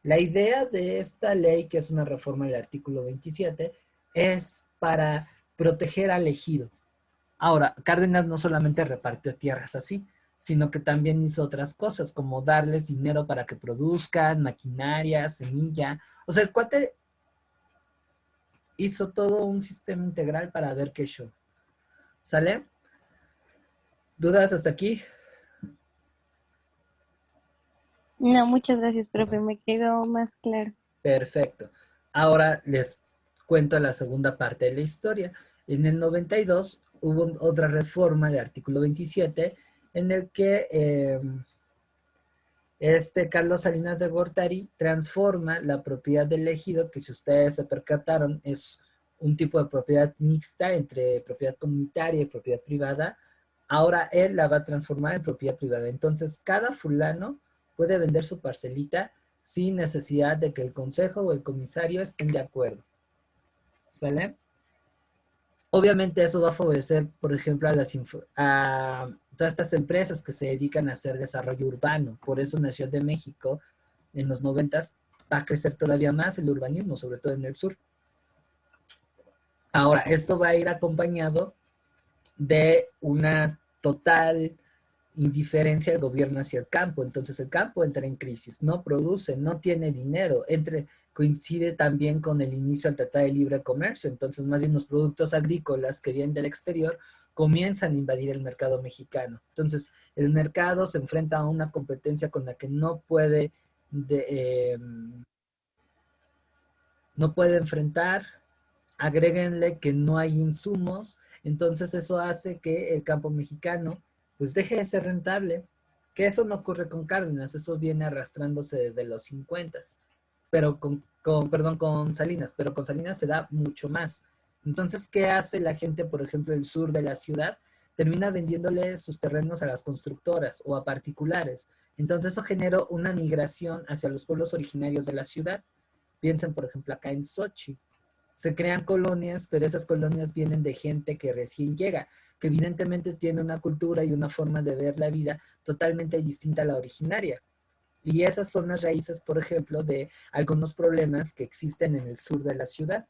La idea de esta ley, que es una reforma del artículo 27, es para proteger al ejido. Ahora, Cárdenas no solamente repartió tierras así, sino que también hizo otras cosas, como darles dinero para que produzcan, maquinaria, semilla. O sea, el cuate hizo todo un sistema integral para ver qué show. ¿Sale? ¿Dudas hasta aquí? No, muchas gracias, profe, me quedó más claro. Perfecto. Ahora les cuento la segunda parte de la historia. En el 92 hubo otra reforma del artículo 27 en el que Carlos Salinas de Gortari transforma la propiedad del ejido, que si ustedes se percataron es un tipo de propiedad mixta entre propiedad comunitaria y propiedad privada. Ahora él la va a transformar en propiedad privada. Entonces cada fulano puede vender su parcelita sin necesidad de que el consejo o el comisario estén de acuerdo. ¿Sale? Obviamente eso va a favorecer, por ejemplo, a todas estas empresas que se dedican a hacer desarrollo urbano. Por eso en la Ciudad de México, en los 90s, va a crecer todavía más el urbanismo, sobre todo en el sur. Ahora, esto va a ir acompañado de una total indiferencia del gobierno hacia el campo. Entonces el campo entra en crisis, no produce, no tiene dinero, coincide también con el inicio del Tratado de Libre Comercio. Entonces más bien los productos agrícolas que vienen del exterior comienzan a invadir el mercado mexicano. Entonces el mercado se enfrenta a una competencia con la que no puede enfrentar. Agréguenle que no hay insumos, entonces eso hace que el campo mexicano pues deje de ser rentable, que eso no ocurre con Cárdenas, eso viene arrastrándose desde los 50, pero con Salinas, pero con Salinas se da mucho más. Entonces, ¿qué hace la gente, por ejemplo, del sur de la ciudad? Termina vendiéndole sus terrenos a las constructoras o a particulares. Entonces eso generó una migración hacia los pueblos originarios de la ciudad. Piensen, por ejemplo, acá en Sochi se crean colonias, pero esas colonias vienen de gente que recién llega, que evidentemente tiene una cultura y una forma de ver la vida totalmente distinta a la originaria. Y esas son las raíces, por ejemplo, de algunos problemas que existen en el sur de la ciudad.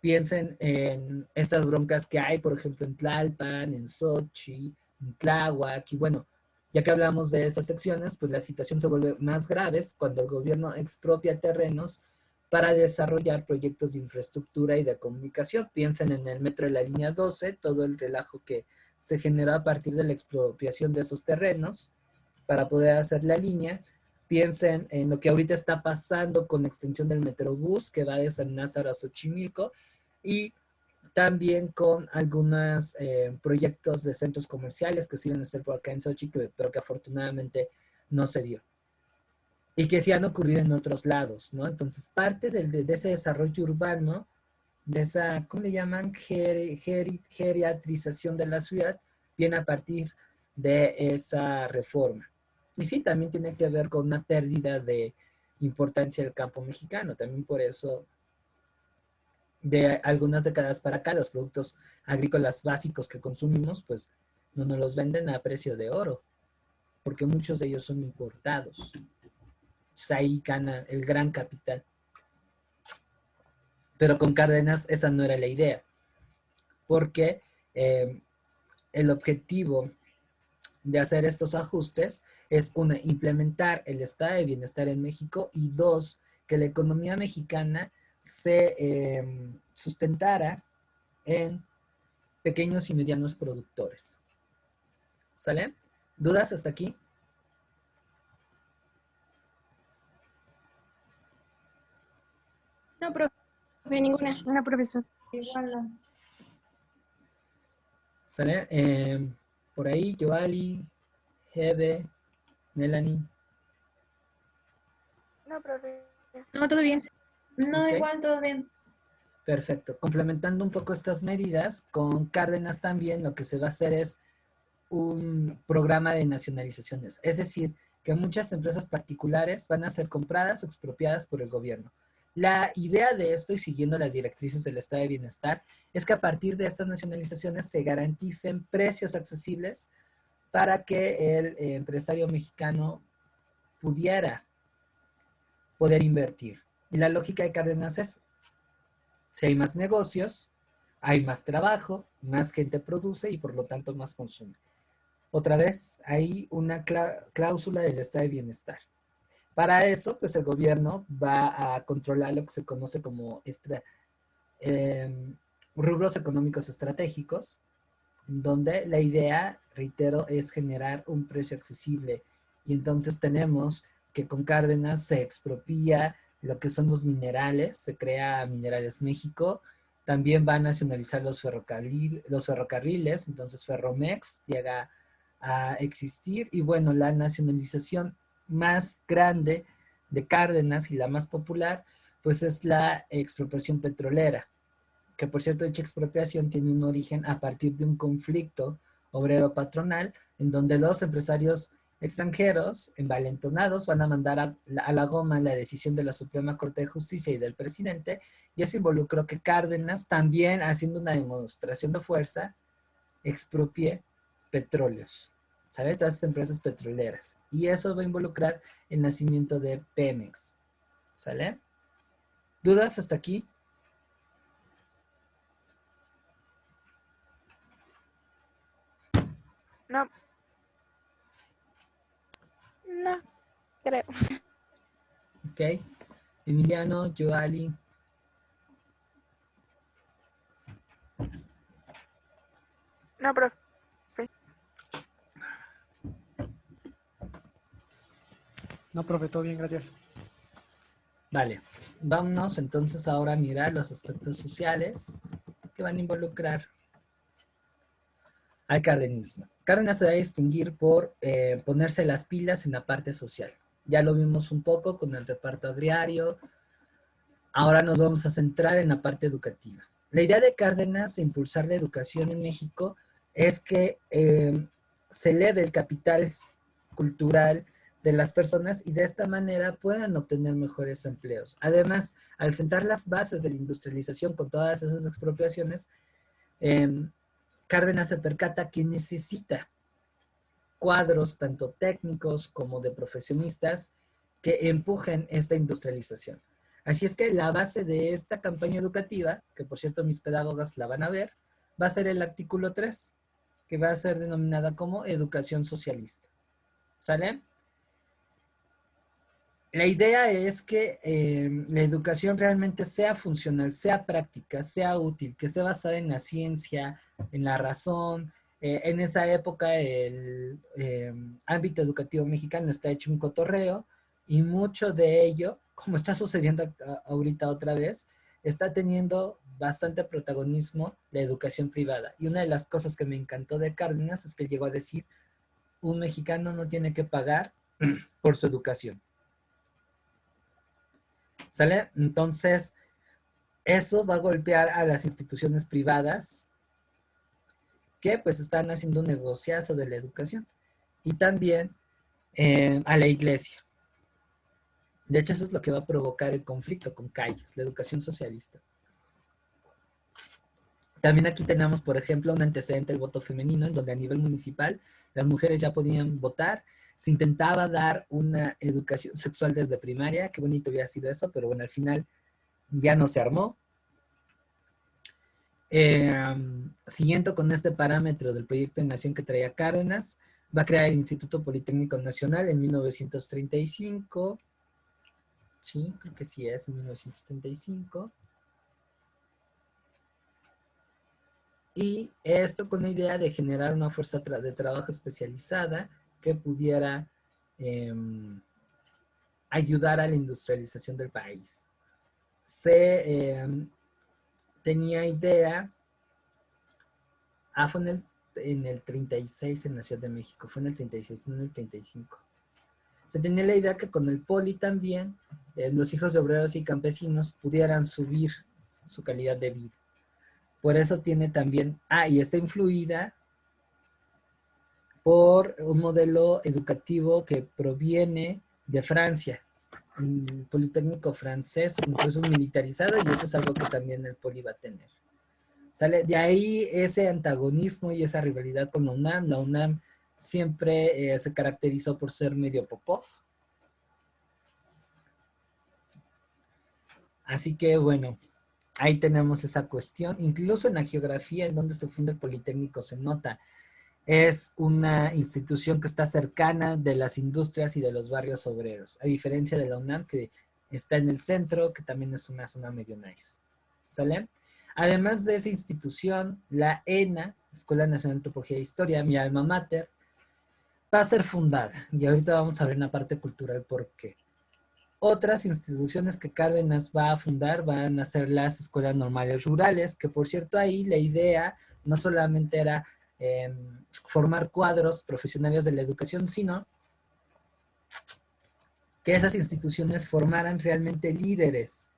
Piensen en estas broncas que hay, por ejemplo, en Tlalpan, en Sochi, en Tláhuac, y bueno, ya que hablamos de esas secciones, pues la situación se vuelve más grave cuando el gobierno expropia terrenos para desarrollar proyectos de infraestructura y de comunicación. Piensen en el metro de la línea 12, todo el relajo que se generó a partir de la expropiación de esos terrenos para poder hacer la línea. Piensen en lo que ahorita está pasando con la extensión del Metrobús, que va de San Lázaro a Xochimilco, y también con algunos proyectos de centros comerciales que se iban a hacer por acá en Xochitl, pero que afortunadamente no se dio. Y que sí han ocurrido en otros lados, ¿no? Entonces, parte de ese desarrollo urbano, de esa, ¿cómo le llaman? Geriatrización de la ciudad, viene a partir de esa reforma. Y sí, también tiene que ver con una pérdida de importancia del campo mexicano. También por eso, de algunas décadas para acá, los productos agrícolas básicos que consumimos, pues no nos los venden a precio de oro, porque muchos de ellos son importados. Entonces ahí gana el gran capital. Pero con Cárdenas esa no era la idea, porque el objetivo de hacer estos ajustes es, una, implementar el estado de bienestar en México, y dos, que la economía mexicana se sustentara en pequeños y medianos productores. ¿Sale? ¿Dudas hasta aquí? No, profe, ninguna. No, profesor. Igual no. ¿Sale? Por ahí, Joali, Hebe, Melanie. No, profe. No, todo bien. No, Ok. igual todo bien. Perfecto. Complementando un poco estas medidas, con Cárdenas también lo que se va a hacer es un programa de nacionalizaciones. Es decir, que muchas empresas particulares van a ser compradas o expropiadas por el gobierno. La idea de esto, y siguiendo las directrices del estado de bienestar, es que a partir de estas nacionalizaciones se garanticen precios accesibles para que el empresario mexicano pudiera poder invertir. Y la lógica de Cárdenas es, si hay más negocios, hay más trabajo, más gente produce y por lo tanto más consume. Otra vez, hay una cláusula del estado de bienestar. Para eso, pues el gobierno va a controlar lo que se conoce como rubros económicos estratégicos, donde la idea, reitero, es generar un precio accesible. Y entonces tenemos que con Cárdenas se expropia lo que son los minerales, se crea Minerales México, también va a nacionalizar los ferrocarriles, entonces Ferromex llega a existir, y bueno, la nacionalización más grande de Cárdenas y la más popular, pues es la expropiación petrolera, que por cierto, dicha expropiación tiene un origen a partir de un conflicto obrero-patronal, en donde los empresarios extranjeros, envalentonados, van a mandar a la goma la decisión de la Suprema Corte de Justicia y del presidente, y eso involucró que Cárdenas, también haciendo una demostración de fuerza, expropie petróleos, ¿sale? Todas estas empresas petroleras. Y eso va a involucrar el nacimiento de Pemex, ¿sale? ¿Dudas hasta aquí? No, No, creo. Ok. Emiliano, Joali. no, profe. No, profe, todo bien, gracias. Vale. Vámonos entonces ahora a mirar los aspectos sociales que van a involucrar al cardenismo. Cárdenas se va a distinguir por ponerse las pilas en la parte social. Ya lo vimos un poco con el reparto agrario. Ahora nos vamos a centrar en la parte educativa. La idea de Cárdenas de impulsar la educación en México es que se eleve el capital cultural de las personas y de esta manera puedan obtener mejores empleos. Además, al sentar las bases de la industrialización con todas esas expropiaciones, Cárdenas se percata que necesita cuadros tanto técnicos como de profesionistas que empujen esta industrialización. Así es que la base de esta campaña educativa, que por cierto mis pedagogas la van a ver, va a ser el artículo 3, que va a ser denominada como educación socialista. ¿Sale? La idea es que la educación realmente sea funcional, sea práctica, sea útil, que esté basada en la ciencia, en la razón. En esa época el ámbito educativo mexicano está hecho un cotorreo y mucho de ello, como está sucediendo ahorita otra vez, está teniendo bastante protagonismo la educación privada. Y una de las cosas que me encantó de Cárdenas es que llegó a decir, un mexicano no tiene que pagar por su educación. ¿Sale? Entonces, eso va a golpear a las instituciones privadas que pues están haciendo un negociazo de la educación y también a la iglesia. De hecho, eso es lo que va a provocar el conflicto con Calles, la educación socialista. También aquí tenemos, por ejemplo, un antecedente del voto femenino, en donde a nivel municipal las mujeres ya podían votar. Se intentaba dar una educación sexual desde primaria, qué bonito hubiera sido eso, pero bueno, al final ya no se armó. Siguiendo con este parámetro del proyecto de nación que traía Cárdenas, va a crear el Instituto Politécnico Nacional en 1935. Sí, creo que sí es, en 1935. Y esto con la idea de generar una fuerza de trabajo especializada que pudiera ayudar a la industrialización del país. Se tenía idea, fue en el 36 en la Ciudad de México, fue en el 36, no en el 35. Se tenía la idea que con el poli también los hijos de obreros y campesinos pudieran subir su calidad de vida. Por eso tiene también, y está influida por un modelo educativo que proviene de Francia, un politécnico francés, incluso es militarizado, y eso es algo que también el poli va a tener. ¿Sale? De ahí ese antagonismo y esa rivalidad con la UNAM. La UNAM siempre se caracterizó por ser medio Popov. Así que bueno, ahí tenemos esa cuestión. Incluso en la geografía en donde se funda el Politécnico se nota. Es una institución que está cercana de las industrias y de los barrios obreros, a diferencia de la UNAM, que está en el centro, que también es una zona medio nice. ¿Sale? Además de esa institución, la ENA, Escuela Nacional de Antropología e Historia, mi alma mater, va a ser fundada. Y ahorita vamos a ver en la parte cultural por qué. Otras instituciones que Cárdenas va a fundar van a ser las escuelas normales rurales, que por cierto ahí la idea no solamente era formar cuadros profesionales de la educación, sino que esas instituciones formaran realmente líderes.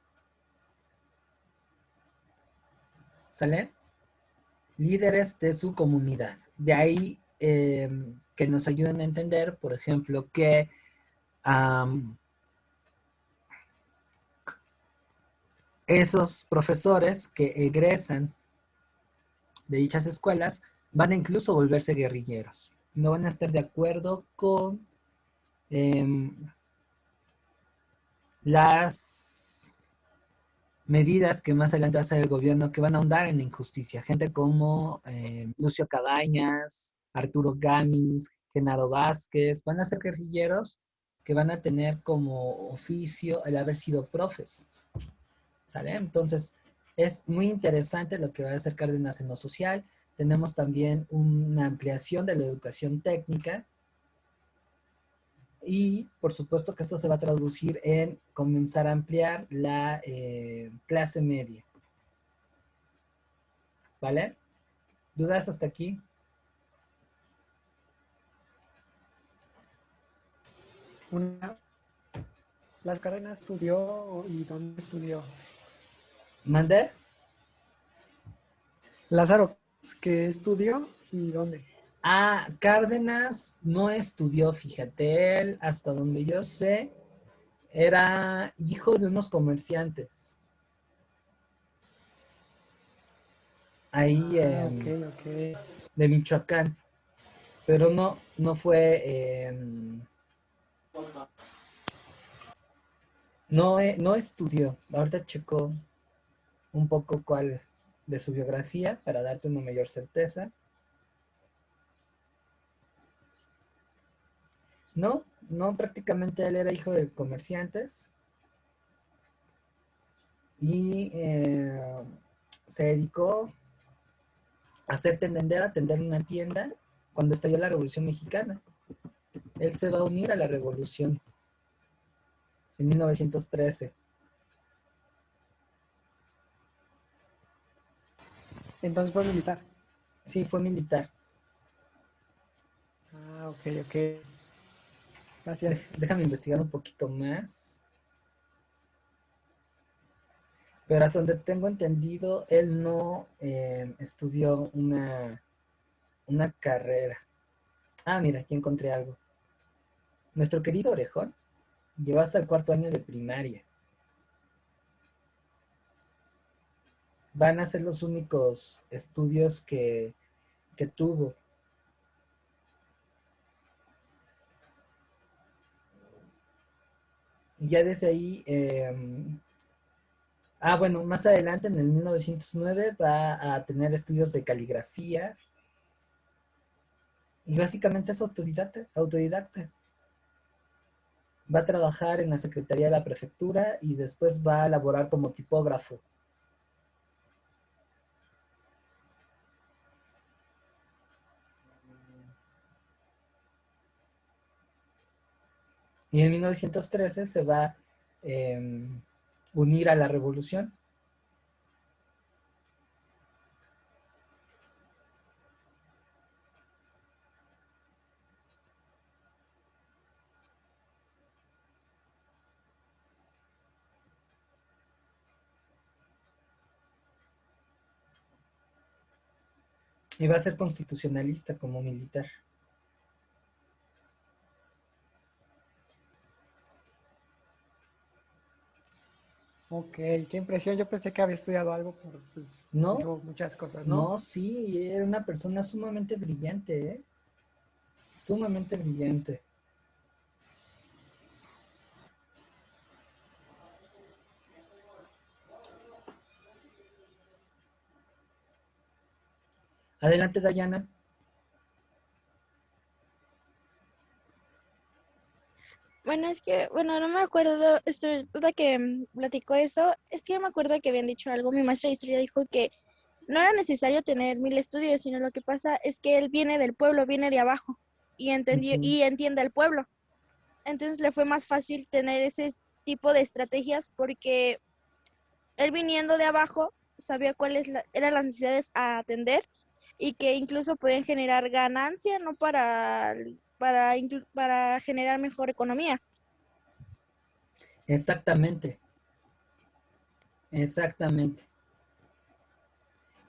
¿Sale? Líderes de su comunidad. De ahí que nos ayuden a entender, por ejemplo, que esos profesores que egresan de dichas escuelas van a incluso volverse guerrilleros. No van a estar de acuerdo con las medidas que más adelante va a hacer el gobierno, que van a ahondar en la injusticia. Gente como Lucio Cabañas, Arturo Gamis, Genaro Vázquez, van a ser guerrilleros que van a tener como oficio el haber sido profes. ¿Sale? Entonces, es muy interesante lo que va a hacer Cárdenas en lo social. Tenemos también una ampliación de la educación técnica. Y, por supuesto, que esto se va a traducir en comenzar a ampliar la clase media. ¿Vale? ¿Dudas hasta aquí? ¿Las Cárdenas estudió y dónde estudió? ¿Mandé? Lázaro, ¿qué estudió y dónde? Cárdenas no estudió, fíjate, él, hasta donde yo sé, era hijo de unos comerciantes. Ahí Ok. de Michoacán. Pero no fue, no estudió. Ahorita checo un poco cuál de su biografía para darte una mayor certeza. No, No, prácticamente él era hijo de comerciantes y se dedicó a ser tendero, a atender una tienda cuando estalló la Revolución Mexicana. Él se va a unir a la revolución en 1913. Entonces fue militar. Sí, fue militar. Ah, ok, ok. Gracias. Déjame investigar un poquito más. Pero hasta donde tengo entendido, él no estudió una carrera. Ah, mira, aquí encontré algo. Nuestro querido Orejón llegó hasta el 4º año de primaria. Van a ser los únicos estudios que tuvo. Y ya desde ahí, bueno, más adelante, en el 1909, va a tener estudios de caligrafía. Y básicamente es autodidacta. Va a trabajar en la Secretaría de la Prefectura y después va a laborar como tipógrafo. Y en 1913 se va a unir a la revolución. Y va a ser constitucionalista como militar. Ok, qué impresión. Yo pensé que había estudiado algo, pero pues No, hizo muchas cosas, ¿no? no, sí, era una persona sumamente brillante, ¿eh? Sumamente brillante. Adelante, Dayana. Bueno, es que, bueno, no me acuerdo, toda que platicó eso, es que yo me acuerdo que habían dicho algo, mi maestra de historia dijo que no era necesario tener 1000 estudios, sino lo que pasa es que él viene del pueblo, viene de abajo y entendió Ujú. y entiende el pueblo. Entonces le fue más fácil tener ese tipo de estrategias porque él viniendo de abajo sabía cuáles eran las necesidades a atender y que incluso pueden generar ganancia, no para generar mejor economía. Exactamente, exactamente.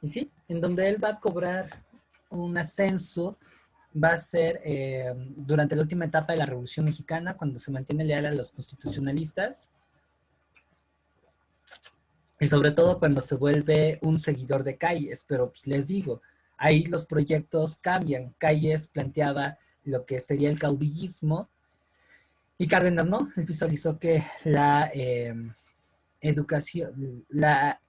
Y sí, en donde él va a cobrar un ascenso va a ser durante la última etapa de la Revolución Mexicana, cuando se mantiene leal a los constitucionalistas, y sobre todo cuando se vuelve un seguidor de Calles. Pero pues, les digo, ahí los proyectos cambian. Calles planteaba lo que sería el caudillismo, y Cárdenas no, él visualizó que la educación,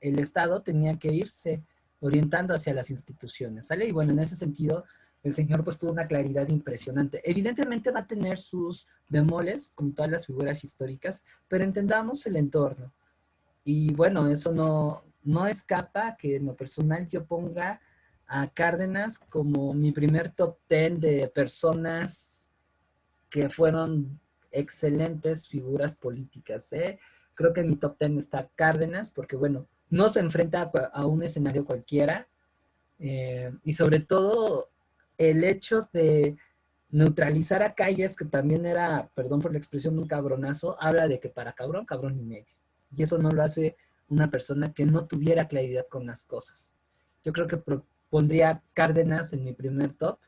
el Estado tenía que irse orientando hacia las instituciones, ¿sale? Y bueno, en ese sentido, el señor pues tuvo una claridad impresionante. Evidentemente va a tener sus bemoles, como todas las figuras históricas, pero entendamos el entorno. Y bueno, eso no escapa que en lo personal yo ponga a Cárdenas como mi primer top 10 de personas que fueron excelentes figuras políticas, ¿eh? Creo que en mi top 10 está Cárdenas, porque bueno, no se enfrenta a un escenario cualquiera, y sobre todo el hecho de neutralizar a Calles, que también era, perdón por la expresión, un cabronazo, habla de que para cabrón, cabrón y medio. Y eso no lo hace una persona que no tuviera claridad con las cosas. Yo creo que pondría Cárdenas en mi primer top.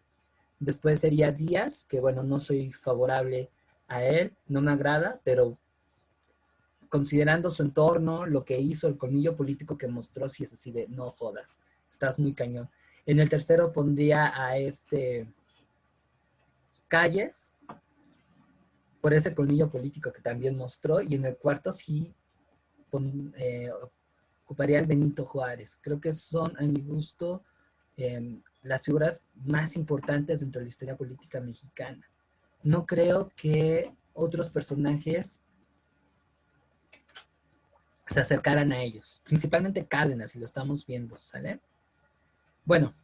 Después sería Díaz, que bueno, no soy favorable a él, no me agrada, pero considerando su entorno, lo que hizo, el colmillo político que mostró, si es así de no jodas, estás muy cañón. En el tercero pondría a Calles, por ese colmillo político que también mostró, y en el cuarto sí ocuparía al Benito Juárez. Creo que son, a mi gusto, las figuras más importantes dentro de la historia política mexicana. no creo que otros personajes se acercaran a ellos. Principalmente Cárdenas, y lo estamos viendo, ¿sale? Bueno,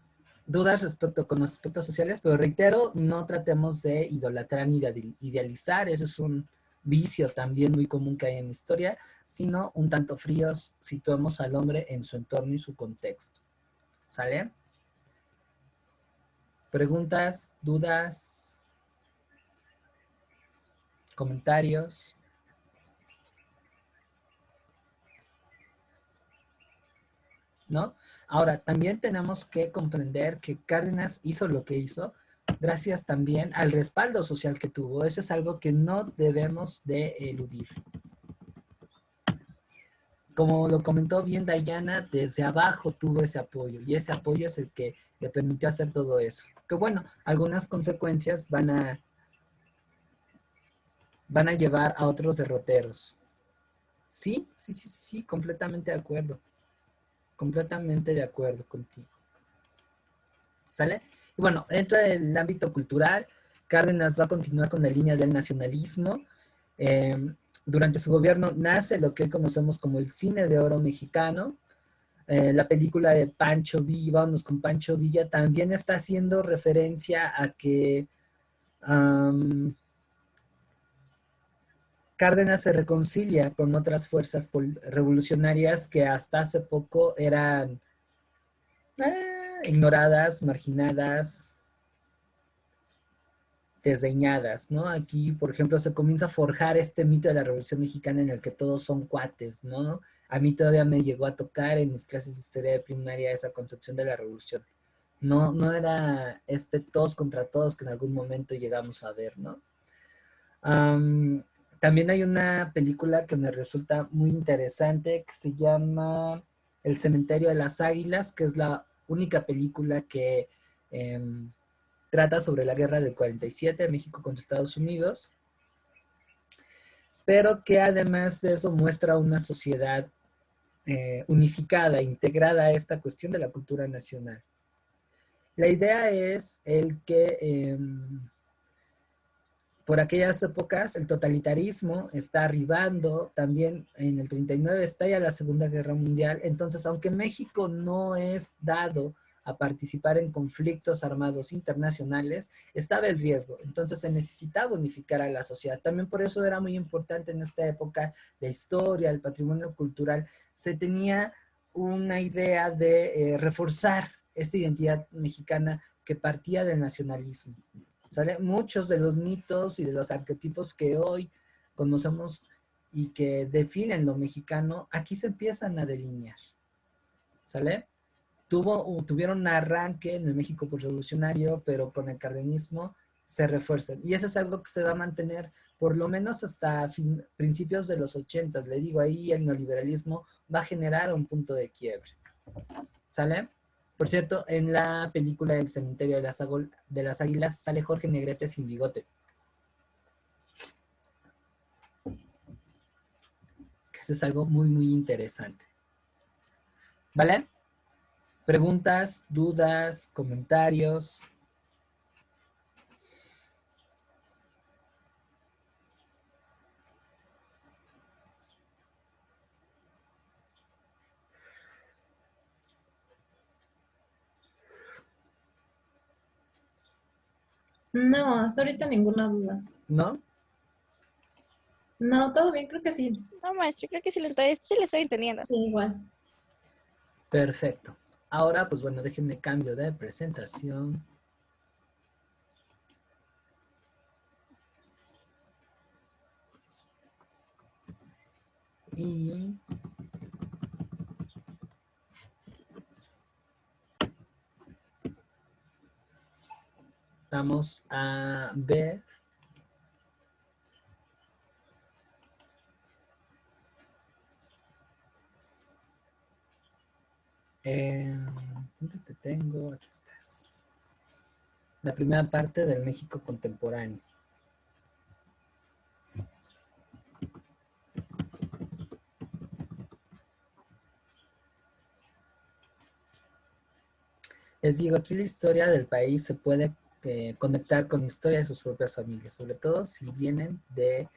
dudas respecto con los aspectos sociales, pero reitero, no tratemos de idolatrar ni de idealizar, eso es un vicio también muy común que hay en la historia, sino un tanto fríos, situemos al hombre en su entorno y su contexto. ¿Sale? ¿Preguntas, dudas, comentarios? ¿No? Ahora, también tenemos que comprender que Cárdenas hizo lo que hizo gracias también al respaldo social que tuvo. Eso es algo que no debemos de eludir. Como lo comentó bien Dayana, desde abajo tuvo ese apoyo y ese apoyo es el que le permitió hacer todo eso. Que bueno, algunas consecuencias van a llevar a otros derroteros. Sí, completamente de acuerdo. Completamente de acuerdo contigo. ¿Sale? Y bueno, dentro del ámbito cultural, Cárdenas va a continuar con la línea del nacionalismo. Durante su gobierno nace lo que hoy conocemos como el cine de oro mexicano. La película de Pancho Villa, vámonos con Pancho Villa, también está haciendo referencia a que Cárdenas se reconcilia con otras fuerzas revolucionarias que hasta hace poco eran ignoradas, marginadas, desdeñadas, ¿no? Aquí, por ejemplo, se comienza a forjar este mito de la Revolución Mexicana en el que todos son cuates, ¿no? A mí todavía me llegó a tocar en mis clases de historia de primaria esa concepción de la revolución. No era todos contra todos que en algún momento llegamos a ver, ¿no? También hay una película que me resulta muy interesante que se llama El Cementerio de las Águilas, que es la única película que trata sobre la guerra del 47, México contra Estados Unidos, pero que además de eso muestra una sociedad unificada, integrada a esta cuestión de la cultura nacional. La idea es el que por aquellas épocas el totalitarismo está arribando, también en el 39 estalla la Segunda Guerra Mundial, entonces aunque México no es dado a participar en conflictos armados internacionales, estaba el riesgo, entonces se necesitaba unificar a la sociedad. También por eso era muy importante en esta época la historia, el patrimonio cultural, se tenía una idea de reforzar esta identidad mexicana que partía del nacionalismo. ¿Sale? Muchos de los mitos y de los arquetipos que hoy conocemos y que definen lo mexicano, aquí se empiezan a delinear. ¿Sale? Tuvieron un arranque en el México postrevolucionario, pero con el cardenismo se refuerzan. Y eso es algo que se va a mantener por lo menos hasta principios de los 80. Le digo, ahí el neoliberalismo va a generar un punto de quiebre. ¿Sale? Por cierto, en la película del Cementerio de las Águilas sale Jorge Negrete sin bigote. Que eso es algo muy, muy interesante. ¿Vale? ¿Preguntas, dudas, comentarios? No, hasta ahorita ninguna duda. ¿No? No, todo bien, creo que sí. No, maestro, creo que sí le estoy entendiendo. Sí, igual. Perfecto. Ahora, pues bueno, déjenme cambio de presentación. Y vamos a ver ¿dónde te tengo? Aquí estás. La primera parte del México contemporáneo. Les digo, aquí la historia del país se puede conectar con historia de sus propias familias, sobre todo si vienen de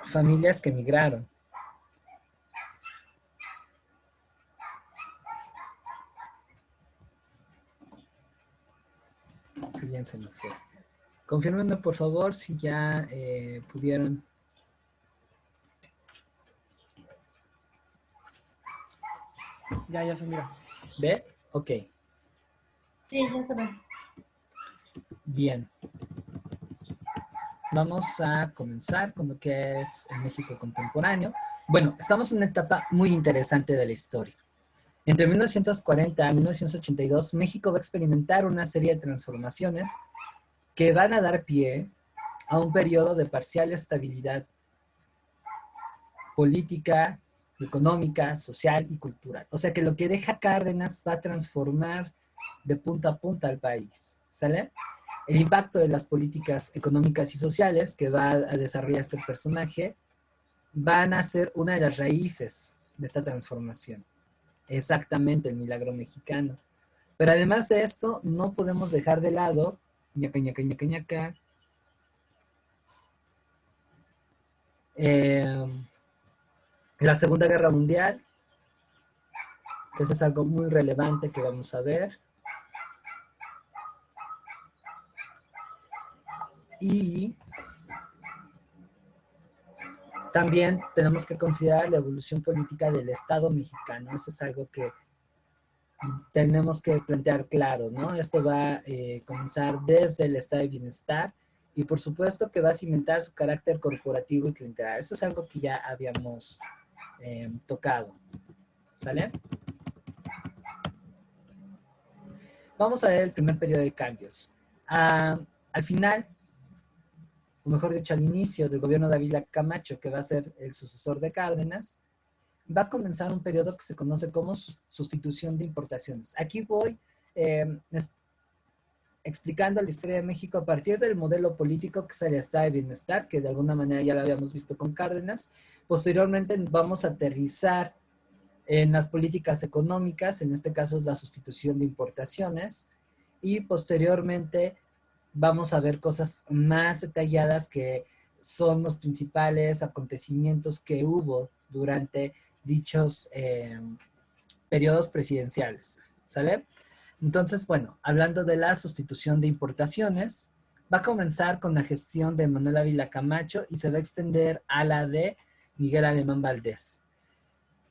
familias que emigraron. Qué bien se me fue. Confírmenme, por favor, si ya pudieron. Ya se mira. ¿Ve? Ok. Sí, ya se ve. Bien. Vamos a comenzar con lo que es el México contemporáneo. Bueno, estamos en una etapa muy interesante de la historia. Entre 1940 y 1982, México va a experimentar una serie de transformaciones que van a dar pie a un periodo de parcial estabilidad política, económica, social y cultural. O sea que lo que deja Cárdenas va a transformar de punta a punta al país, ¿sale? El impacto de las políticas económicas y sociales que va a desarrollar este personaje van a ser una de las raíces de esta transformación. Exactamente, el milagro mexicano. Pero además de esto, no podemos dejar de lado ñaca, ñaca, ñaca, ñaca, la Segunda Guerra Mundial, que eso es algo muy relevante que vamos a ver. Y también tenemos que considerar la evolución política del Estado mexicano. Eso es algo que tenemos que plantear claro, ¿no? Esto va a comenzar desde el estado de bienestar y por supuesto que va a cimentar su carácter corporativo y clientelar. Eso es algo que ya habíamos tocado, ¿sale? Vamos a ver el primer periodo de cambios. Al final, o mejor dicho, al inicio del gobierno de Ávila Camacho, que va a ser el sucesor de Cárdenas, va a comenzar un periodo que se conoce como sustitución de importaciones. Aquí voy explicando la historia de México a partir del modelo político que es el estado de bienestar, que de alguna manera ya lo habíamos visto con Cárdenas. Posteriormente vamos a aterrizar en las políticas económicas, en este caso es la sustitución de importaciones, y posteriormente vamos a ver cosas más detalladas que son los principales acontecimientos que hubo durante dichos periodos presidenciales, ¿sale? Entonces, bueno, hablando de la sustitución de importaciones, va a comenzar con la gestión de Manuel Ávila Camacho y se va a extender a la de Miguel Alemán Valdés.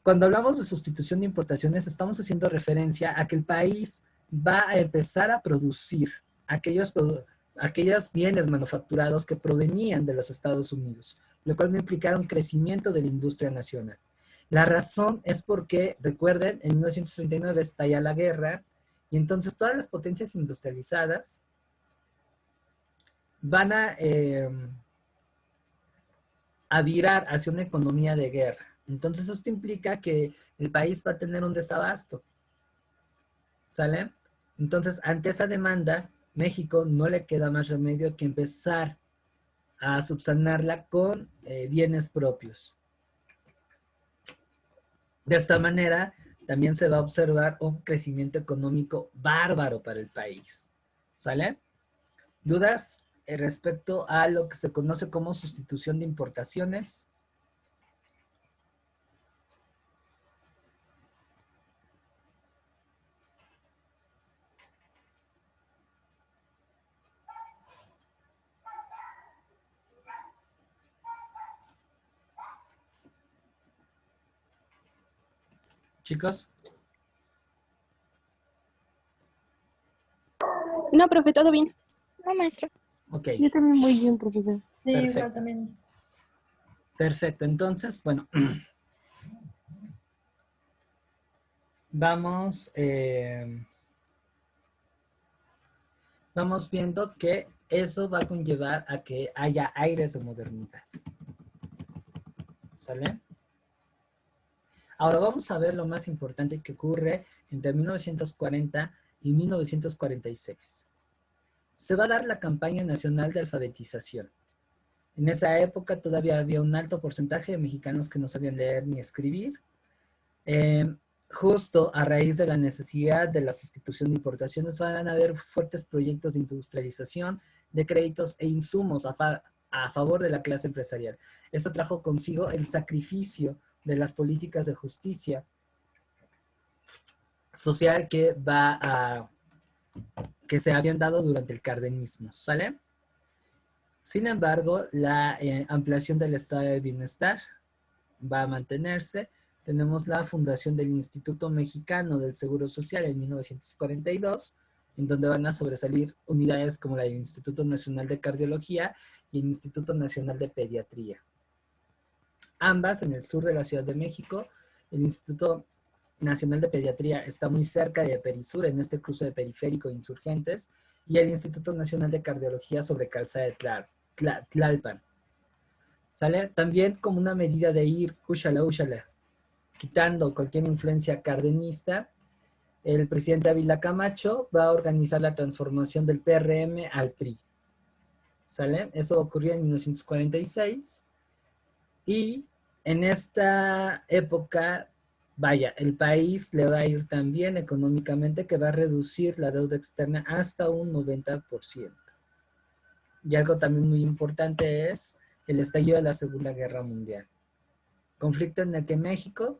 Cuando hablamos de sustitución de importaciones, estamos haciendo referencia a que el país va a empezar a producir aquellos bienes manufacturados que provenían de los Estados Unidos, lo cual va a implicar un crecimiento de la industria nacional. La razón es porque, recuerden, en 1939 estalla la guerra y entonces todas las potencias industrializadas van a virar hacia una economía de guerra. Entonces esto implica que el país va a tener un desabasto, ¿sale? Entonces, ante esa demanda, México no le queda más remedio que empezar a subsanarla con bienes propios. De esta manera, también se va a observar un crecimiento económico bárbaro para el país, ¿sale? ¿Dudas respecto a lo que se conoce como sustitución de importaciones? Chicos. No, profe, todo bien. No, maestro. Ok. Yo también muy bien, profesor. Sí, igual Perfecto. también. Perfecto. Entonces, bueno. Vamos viendo que eso va a conllevar a que haya aires de modernidad. ¿Sale? Ahora vamos a ver lo más importante que ocurre entre 1940 y 1946. Se va a dar la campaña nacional de alfabetización. En esa época todavía había un alto porcentaje de mexicanos que no sabían leer ni escribir. Justo a raíz de la necesidad de la sustitución de importaciones van a haber fuertes proyectos de industrialización de créditos e insumos a favor de la clase empresarial. Esto trajo consigo el sacrificio de las políticas de justicia social que se habían dado durante el cardenismo, ¿sale? Sin embargo, la ampliación del estado de bienestar va a mantenerse. Tenemos la fundación del Instituto Mexicano del Seguro Social en 1942, en donde van a sobresalir unidades como la del Instituto Nacional de Cardiología y el Instituto Nacional de Pediatría. Ambas en el sur de la Ciudad de México. El Instituto Nacional de Pediatría está muy cerca de Perisur, en este cruce de Periférico e Insurgentes, y el Instituto Nacional de Cardiología sobre Calzada de Tlalpan. ¿Sale? También como una medida de ir, úchala, quitando cualquier influencia cardenista, el presidente Ávila Camacho va a organizar la transformación del PRM al PRI. ¿Sale? Eso ocurrió en 1946. Y en esta época, vaya, el país le va a ir tan bien económicamente que va a reducir la deuda externa hasta un 90%. Y algo también muy importante es el estallido de la Segunda Guerra Mundial. Conflicto en el que México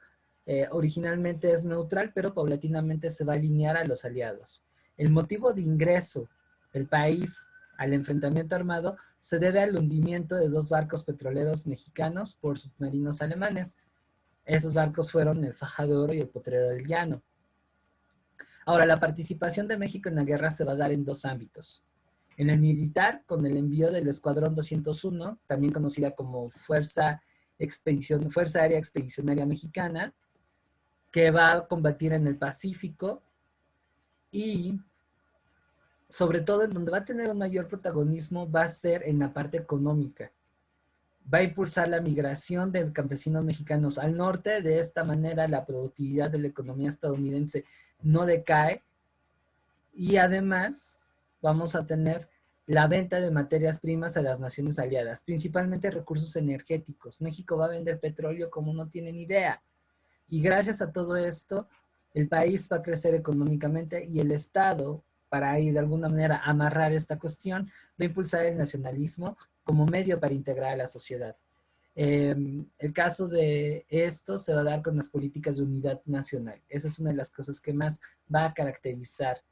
originalmente es neutral, pero paulatinamente se va a alinear a los aliados. El motivo de ingreso del país al enfrentamiento armado se debe al hundimiento de 2 barcos petroleros mexicanos por submarinos alemanes. Esos barcos fueron el Faja de Oro y el Potrero del Llano. Ahora, la participación de México en la guerra se va a dar en 2 ámbitos. En el militar, con el envío del Escuadrón 201, también conocida como Fuerza Aérea Expedicionaria Mexicana, que va a combatir en el Pacífico, y sobre todo en donde va a tener un mayor protagonismo va a ser en la parte económica. Va a impulsar la migración de campesinos mexicanos al norte. De esta manera la productividad de la economía estadounidense no decae, y además vamos a tener la venta de materias primas a las naciones aliadas, principalmente recursos energéticos. México va a vender petróleo como no tienen idea. Y gracias a todo esto, el país va a crecer económicamente, y el Estado, para ahí de alguna manera amarrar esta cuestión, va a impulsar el nacionalismo como medio para integrar a la sociedad. El caso de esto se va a dar con las políticas de unidad nacional. Esa es una de las cosas que más va a caracterizar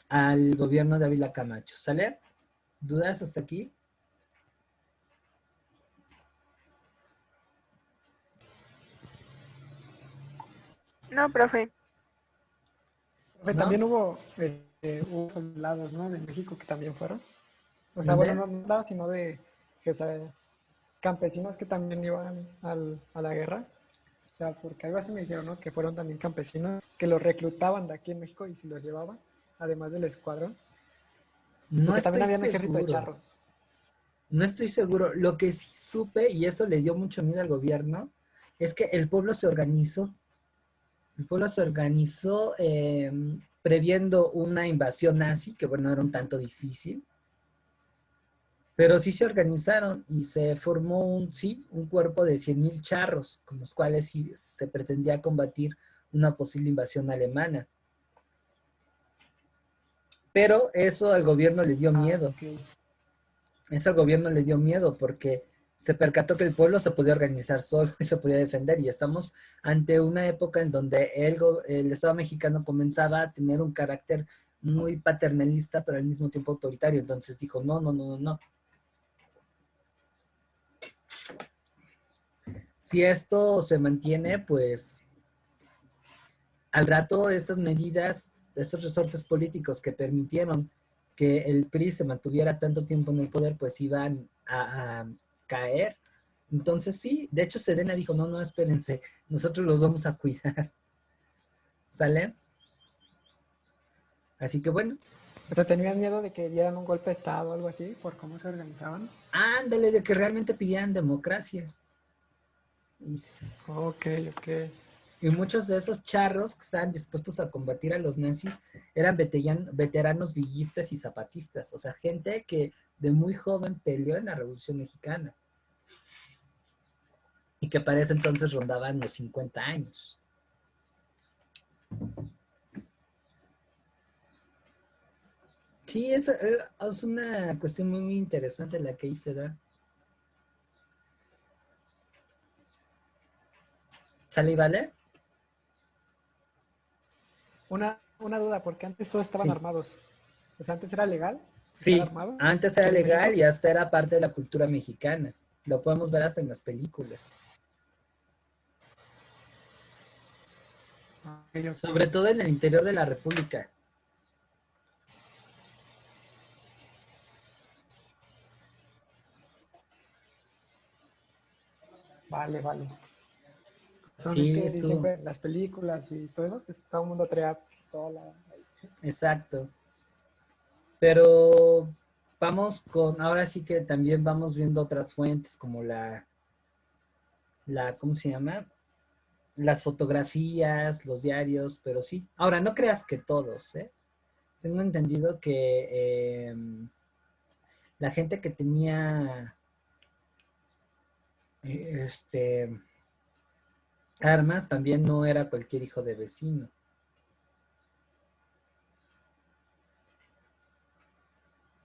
al gobierno de Ávila Camacho. ¿Sale? ¿Dudas hasta aquí? No, profe. Profe, ¿No? también hubo soldados, ¿no? De México que también fueron. O sea, ¿Dónde? bueno, no soldados, sino o sea, campesinos que también iban a la guerra. O sea, porque algo así me dijeron, ¿no? Que fueron también campesinos que los reclutaban de aquí en México y se los llevaban, además del escuadrón. No Porque también estoy había un ejército de seguro. charros. No estoy seguro. Lo que sí supe, y eso le dio mucho miedo al gobierno, es que el pueblo se organizó. El pueblo se organizó previendo una invasión nazi, que bueno, era un tanto difícil, pero sí se organizaron y se formó un cuerpo de 100,000 charros, con los cuales sí se pretendía combatir una posible invasión alemana. Pero eso al gobierno le dio miedo. Ok. Eso al gobierno le dio miedo porque se percató que el pueblo se podía organizar solo y se podía defender, y estamos ante una época en donde el Estado mexicano comenzaba a tener un carácter muy paternalista, pero al mismo tiempo autoritario. Entonces dijo, no. Si esto se mantiene, pues al rato estas medidas, estos resortes políticos que permitieron que el PRI se mantuviera tanto tiempo en el poder, pues iban a caer. Entonces sí, de hecho Sedena dijo, no, espérense, nosotros los vamos a cuidar. ¿Sale? Así que bueno. O sea, tenían miedo de que dieran un golpe de Estado o algo así, por cómo se organizaban. Ándale, de que realmente pidieran democracia. Ok. Y muchos de esos charros que estaban dispuestos a combatir a los nazis eran veteranos villistas y zapatistas. O sea, gente que de muy joven peleó en la Revolución Mexicana. y que para ese entonces rondaban los 50 años. Sí, es una cuestión muy, muy interesante la que hice, ¿verdad? ¿Sale y vale? Una duda, porque antes todos estaban Sí. armados. O sea, antes era legal estar Sí, armado antes aquí era en México. legal y hasta era parte de la cultura mexicana. Lo podemos ver hasta en las películas. Ok, ok. Sobre todo en el interior de la República. Vale, vale. Son es Sí, que dicen estuvo. pues, las películas y todo eso, pues todo el mundo traía pistola. Exacto. Pero vamos con, ahora sí que también vamos viendo otras fuentes como ¿cómo se llama? Las fotografías, los diarios, pero sí. Ahora, no creas que todos, ¿eh? Tengo entendido que la gente que tenía armas también no era cualquier hijo de vecino.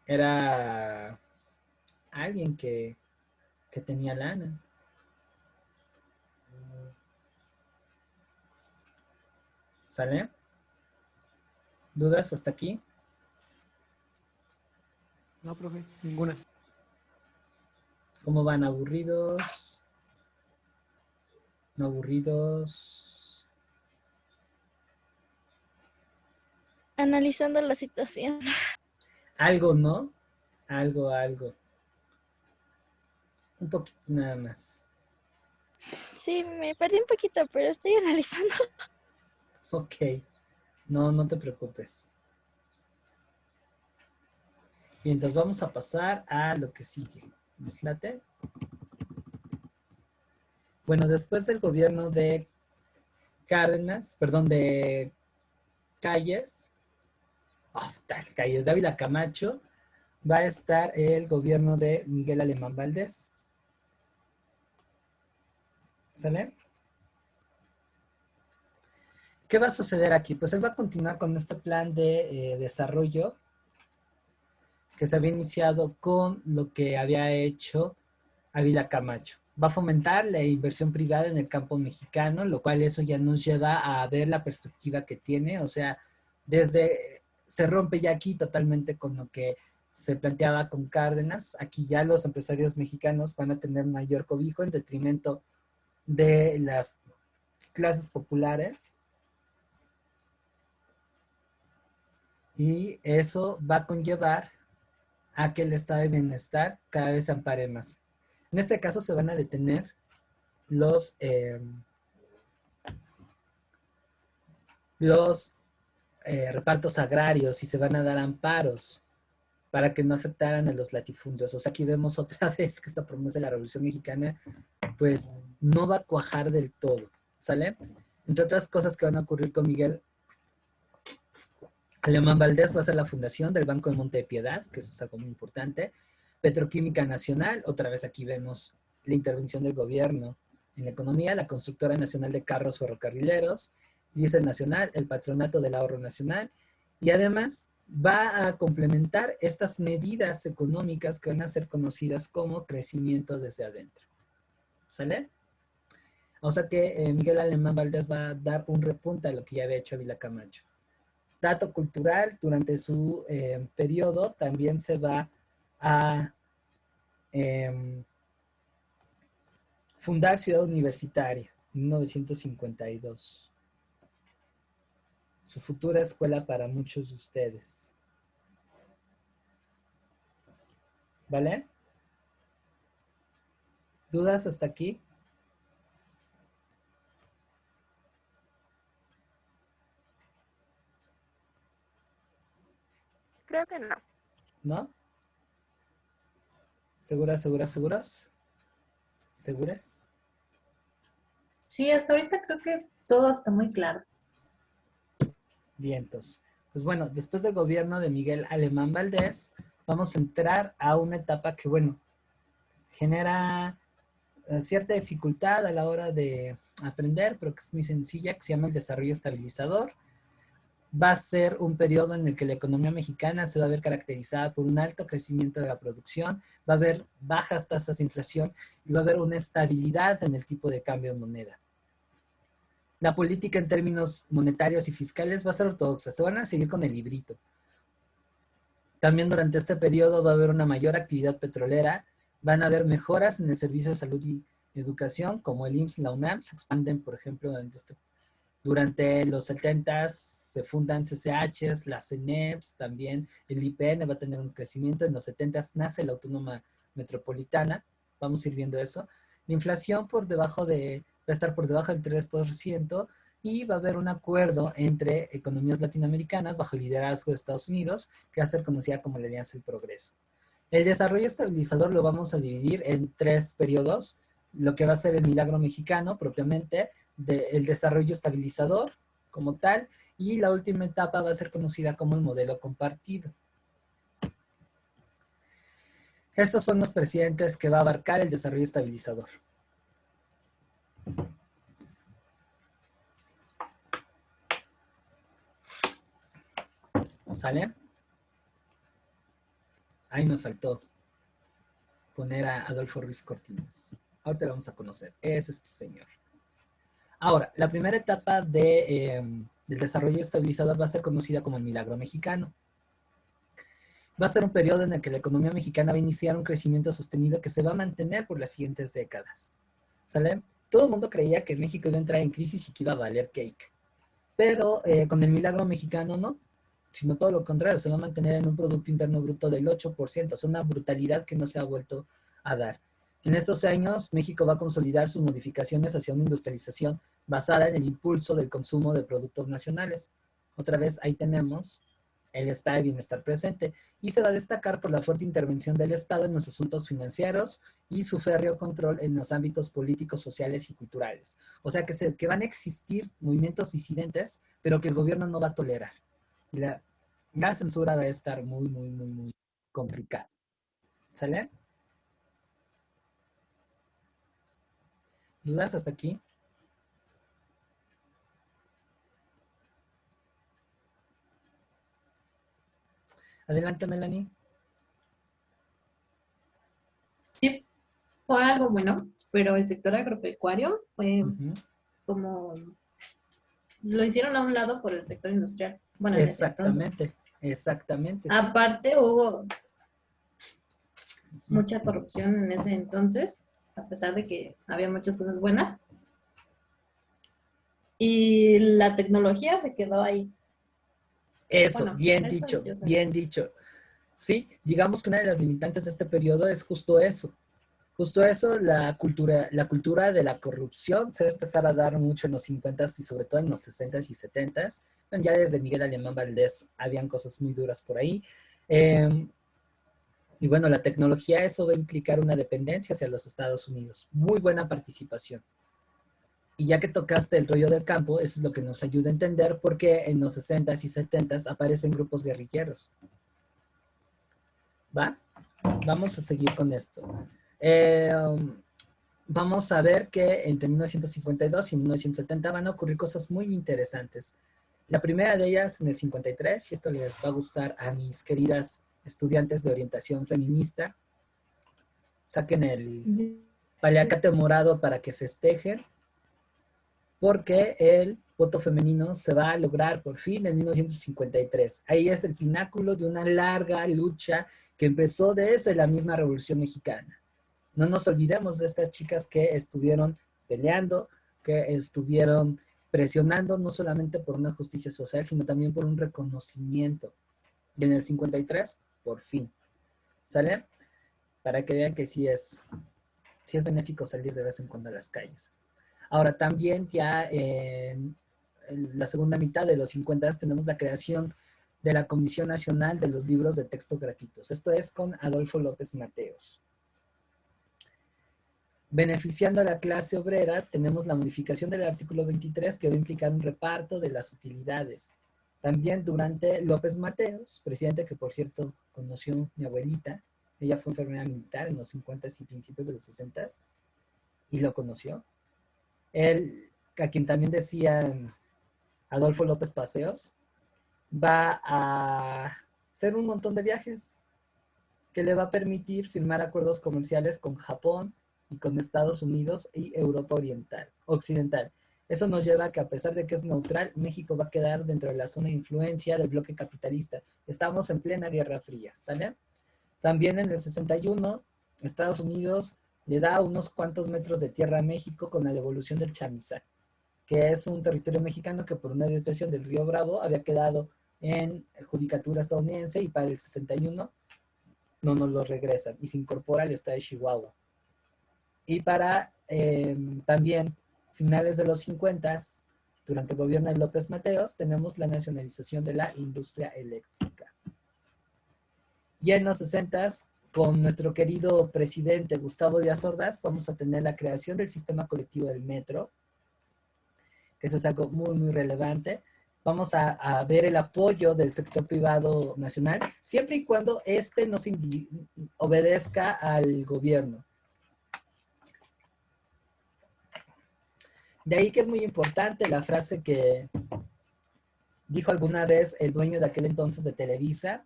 Era alguien que tenía lana. ¿Sale? ¿Dudas hasta aquí? No, profe, ninguna. ¿Cómo van? ¿Aburridos? ¿No aburridos? Analizando la situación. Algo, ¿no? Algo. Un poquito nada más. Sí, me perdí un poquito, pero estoy analizando. Ok. No te preocupes. Bien, entonces vamos a pasar a lo que sigue. ¿Les late? Bueno, después del gobierno de Cárdenas, perdón, de Calles, Calles de Ávila Camacho, va a estar el gobierno de Miguel Alemán Valdés. ¿Sale? ¿Qué va a suceder aquí? Pues él va a continuar con este plan de desarrollo que se había iniciado con lo que había hecho Ávila Camacho. Va a fomentar la inversión privada en el campo mexicano, lo cual eso ya nos lleva a ver la perspectiva que tiene, o sea, se rompe ya aquí totalmente con lo que se planteaba con Cárdenas. Aquí ya los empresarios mexicanos van a tener mayor cobijo en detrimento de las clases populares. Y eso va a conllevar a que el estado de bienestar cada vez se ampare más. En este caso se van a detener los repartos agrarios y se van a dar amparos para que no afectaran a los latifundios. O sea, aquí vemos otra vez que esta promesa de la Revolución Mexicana pues no va a cuajar del todo, ¿sale? Entre otras cosas que van a ocurrir con Miguel Alemán Valdés va a ser la fundación del Banco de Monte de Piedad, que eso es algo muy importante. Petroquímica Nacional, otra vez aquí vemos la intervención del gobierno en la economía, la Constructora Nacional de Carros Ferrocarrileros, Diesel Nacional, el Patronato del Ahorro Nacional, y además va a complementar estas medidas económicas que van a ser conocidas como crecimiento desde adentro. ¿Sale? O sea que Miguel Alemán Valdés va a dar un repunte a lo que ya había hecho Ávila Camacho. Dato cultural, durante su periodo también se va a fundar Ciudad Universitaria, 1952. Su futura escuela para muchos de ustedes. ¿Vale? ¿Dudas hasta aquí? Creo que no. ¿No? ¿Seguras? ¿Seguras? Sí, hasta ahorita creo que todo está muy claro. Vientos. Pues bueno, después del gobierno de Miguel Alemán Valdés, vamos a entrar a una etapa que, bueno, genera cierta dificultad a la hora de aprender, pero que es muy sencilla, que se llama el desarrollo estabilizador. Va a ser un periodo en el que la economía mexicana se va a ver caracterizada por un alto crecimiento de la producción, va a haber bajas tasas de inflación y va a haber una estabilidad en el tipo de cambio de moneda. La política en términos monetarios y fiscales va a ser ortodoxa, se van a seguir con el librito. También durante este periodo va a haber una mayor actividad petrolera, van a haber mejoras en el servicio de salud y educación, como el IMSS, la UNAM, se expanden, por ejemplo, durante los 70 se fundan CCHs, las CENEPS, también el IPN va a tener un crecimiento, en los 70 nace la Autónoma Metropolitana, vamos a ir viendo eso. La inflación va a estar por debajo del 3% y va a haber un acuerdo entre economías latinoamericanas bajo el liderazgo de Estados Unidos, que va a ser conocida como la Alianza del Progreso. El desarrollo estabilizador lo vamos a dividir en 3 periodos, lo que va a ser el milagro mexicano propiamente, el desarrollo estabilizador como tal, y la última etapa va a ser conocida como el modelo compartido. Estos son los presidentes que va a abarcar el desarrollo estabilizador. ¿Sale? Ahí me faltó poner a Adolfo Ruiz Cortines. Ahorita lo vamos a conocer. Es este señor. Ahora, la primera etapa del desarrollo estabilizador va a ser conocida como el milagro mexicano. Va a ser un periodo en el que la economía mexicana va a iniciar un crecimiento sostenido que se va a mantener por las siguientes décadas. ¿Sale? Todo el mundo creía que México iba a entrar en crisis y que iba a valer cake. Pero con el milagro mexicano no, sino todo lo contrario, se va a mantener en un Producto Interno Bruto del 8%. Es una brutalidad que no se ha vuelto a dar. En estos años, México va a consolidar sus modificaciones hacia una industrialización basada en el impulso del consumo de productos nacionales. Otra vez, ahí tenemos el estado de bienestar presente y se va a destacar por la fuerte intervención del Estado en los asuntos financieros y su férreo control en los ámbitos políticos, sociales y culturales. O sea que van a existir movimientos disidentes, pero que el gobierno no va a tolerar. Y la censura va a estar muy, muy, muy, muy complicada. ¿Sale? ¿Dudas hasta aquí? Adelante, Melanie. Sí, fue algo bueno, pero el sector agropecuario fue como, lo hicieron a un lado por el sector industrial. Bueno, en ese entonces. Exactamente. Aparte hubo mucha corrupción en ese entonces, a pesar de que había muchas cosas buenas. Y la tecnología se quedó ahí. Eso, Bueno, bien eso dicho, yo sé. bien dicho. Sí, digamos que una de las limitantes de este periodo es justo eso. Justo eso, la cultura de la corrupción se va a empezar a dar mucho en los 50s y sobre todo en los 60s y 70s. Bueno, ya desde Miguel Alemán Valdés habían cosas muy duras por ahí. Y bueno, la tecnología, eso va a implicar una dependencia hacia los Estados Unidos. Muy buena participación. Y ya que tocaste el rollo del campo, eso es lo que nos ayuda a entender por qué en los 60s y 70s aparecen grupos guerrilleros. ¿Va? Vamos a seguir con esto. Vamos a ver que entre 1952 y 1970 van a ocurrir cosas muy interesantes. La primera de ellas en el 53, y esto les va a gustar a mis queridas estudiantes de orientación feminista. Saquen el paliacate morado para que festejen, porque el voto femenino se va a lograr por fin en 1953. Ahí es el pináculo de una larga lucha que empezó desde la misma Revolución Mexicana. No nos olvidemos de estas chicas que estuvieron peleando, que estuvieron presionando no solamente por una justicia social, sino también por un reconocimiento. Y en el 53, por fin. ¿Sale? Para que vean que sí es benéfico salir de vez en cuando a las calles. Ahora también ya en la segunda mitad de los 50 tenemos la creación de la Comisión Nacional de los Libros de Texto Gratuitos. Esto es con Adolfo López Mateos. Beneficiando a la clase obrera, tenemos la modificación del artículo 23 que va a implicar un reparto de las utilidades. También durante López Mateos, presidente que por cierto conoció mi abuelita, ella fue enfermera militar en los 50s y principios de los 60s. y lo conoció. Él, a quien también decían Adolfo López Paseos, va a hacer un montón de viajes que le va a permitir firmar acuerdos comerciales con Japón y con Estados Unidos y Europa Occidental. Eso nos lleva a que, a pesar de que es neutral, México va a quedar dentro de la zona de influencia del bloque capitalista. Estamos en plena Guerra Fría, ¿sale? También en el 61, Estados Unidos le da unos cuantos metros de tierra a México con la devolución del Chamizal, que es un territorio mexicano que por una desviación del río Bravo había quedado en judicatura estadounidense, y para el 61 no nos lo regresan y se incorpora al estado de Chihuahua. Y para también finales de los 50, durante el gobierno de López Mateos, tenemos la nacionalización de la industria eléctrica. Y en los 60, con nuestro querido presidente Gustavo Díaz Ordaz, vamos a tener la creación del sistema colectivo del metro, que eso es algo muy, muy relevante. Vamos a ver el apoyo del sector privado nacional, siempre y cuando éste no se obedezca al gobierno. De ahí que es muy importante la frase que dijo alguna vez el dueño de aquel entonces de Televisa,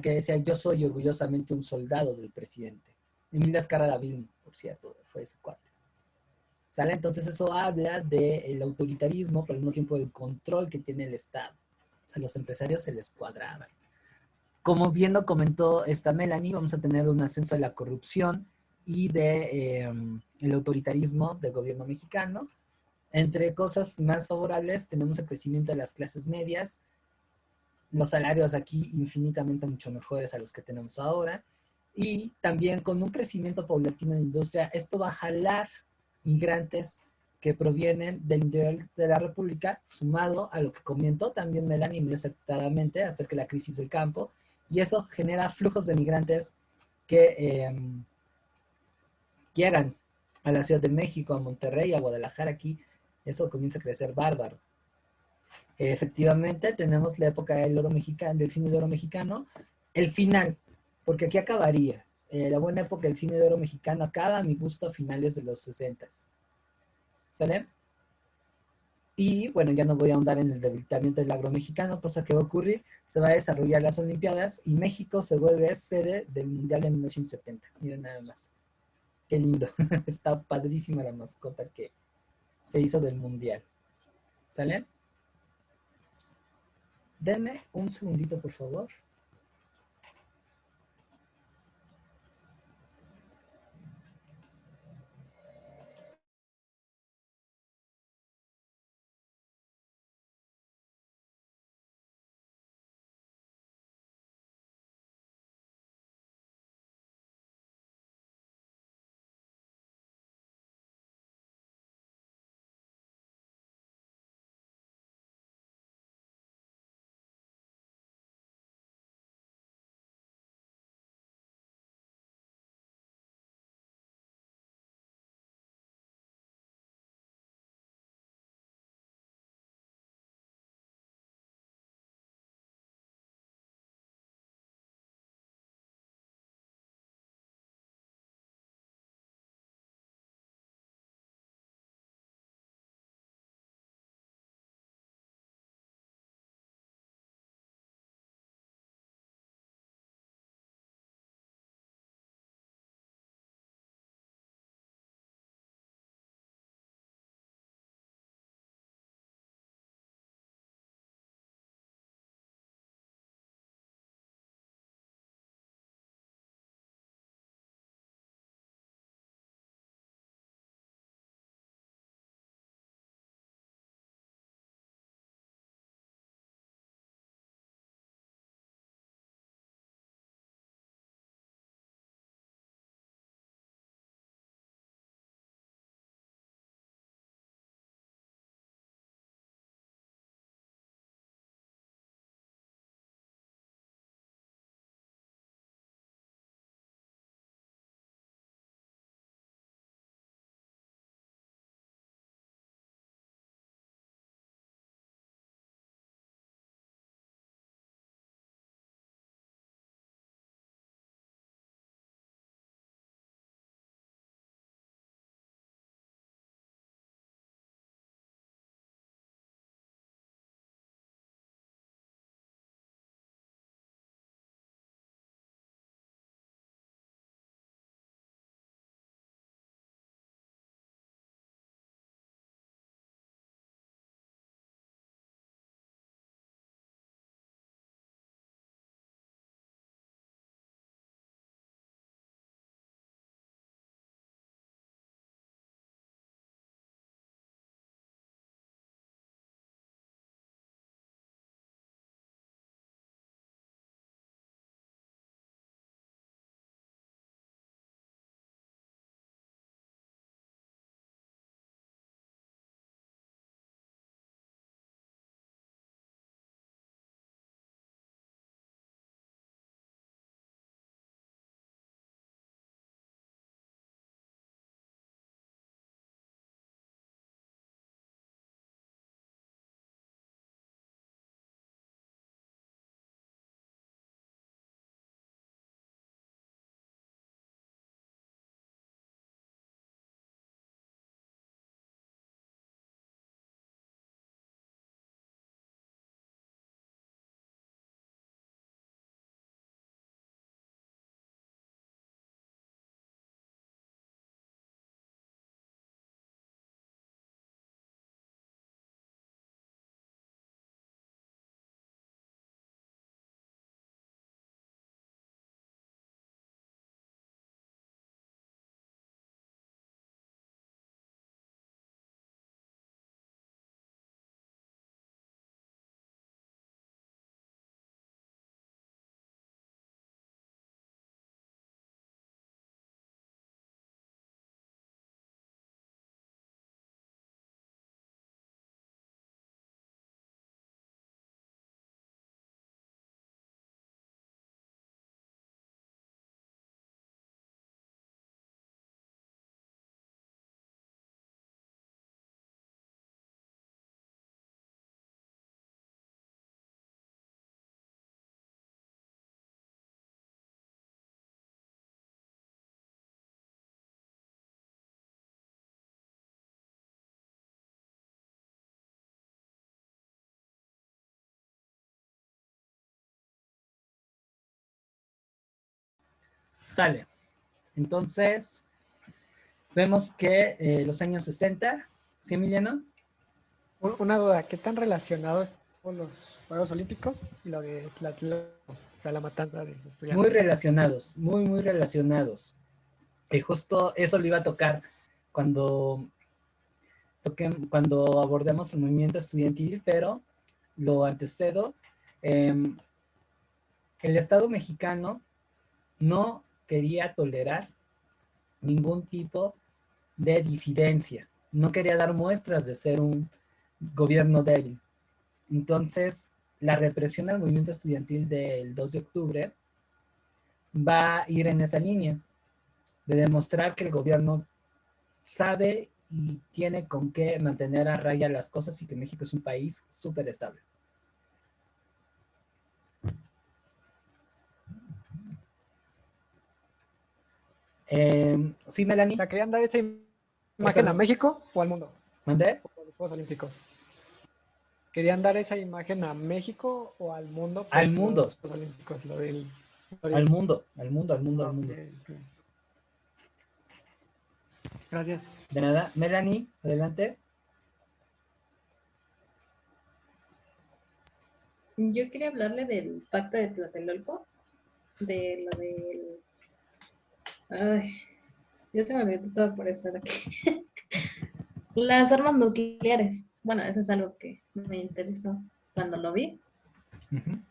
que decía: yo soy orgullosamente un soldado del presidente. Emilio Azcárraga Vilma, por cierto, fue ese cuate. ¿Sale? Entonces eso habla del autoritarismo, pero al mismo tiempo del control que tiene el Estado. O sea, los empresarios se les cuadraban. Como bien lo comentó esta Melanie, vamos a tener un ascenso de la corrupción y el autoritarismo del gobierno mexicano. Entre cosas más favorables tenemos el crecimiento de las clases medias, los salarios aquí infinitamente mucho mejores a los que tenemos ahora, y también con un crecimiento paulatino de industria. Esto va a jalar migrantes que provienen del interior de la República, sumado a lo que comentó también Melanie muy acertadamente acerca de la crisis del campo, y eso genera flujos de migrantes que llegan a la Ciudad de México, a Monterrey, a Guadalajara. Aquí eso comienza a crecer bárbaro. Efectivamente, tenemos la época del oro mexicano, del cine de oro mexicano, el final, porque aquí acabaría. La buena época del cine de oro mexicano acaba, a mi gusto, a finales de los 60. ¿Sale? Y bueno, ya no voy a ahondar en el debilitamiento del agro mexicano, cosa que va a ocurrir: se va a desarrollar las Olimpiadas y México se vuelve sede del Mundial de 1970. Miren nada más. Qué lindo. Está padrísima la mascota que se hizo del Mundial. ¿Sale? Denme un segundito, por favor. Sale. Entonces, vemos que los años 60, ¿sí, Emiliano? Una duda, ¿qué tan relacionados con los Juegos Olímpicos y lo de Tlatelolco? O sea, la matanza de Muy estudiantes. relacionados, muy relacionados. Y justo eso lo iba a tocar cuando, cuando abordemos el movimiento estudiantil, pero lo antecedo. El Estado mexicano no quería tolerar ningún tipo de disidencia, no quería dar muestras de ser un gobierno débil. Entonces, la represión al movimiento estudiantil del 2 de octubre va a ir en esa línea, de demostrar que el gobierno sabe y tiene con qué mantener a raya las cosas y que México es un país súper estable. ¿Sí, O Melanie? sea, ¿querían dar esa imagen a México o al mundo? ¿Mandé? Por los Juegos Olímpicos. ¿Querían dar esa imagen a México o al mundo por Al mundo, los Juegos Olímpicos? Lo del... al mundo, al mundo, al mundo, al Ok, mundo. ok. Gracias. De nada. Melanie, adelante. Yo quería hablarle del pacto de Tlatelolco, de lo del... Ay, ya se me olvidó todo por estar aquí. Las armas nucleares. Bueno, eso es algo que me interesó cuando lo vi. Uh-huh.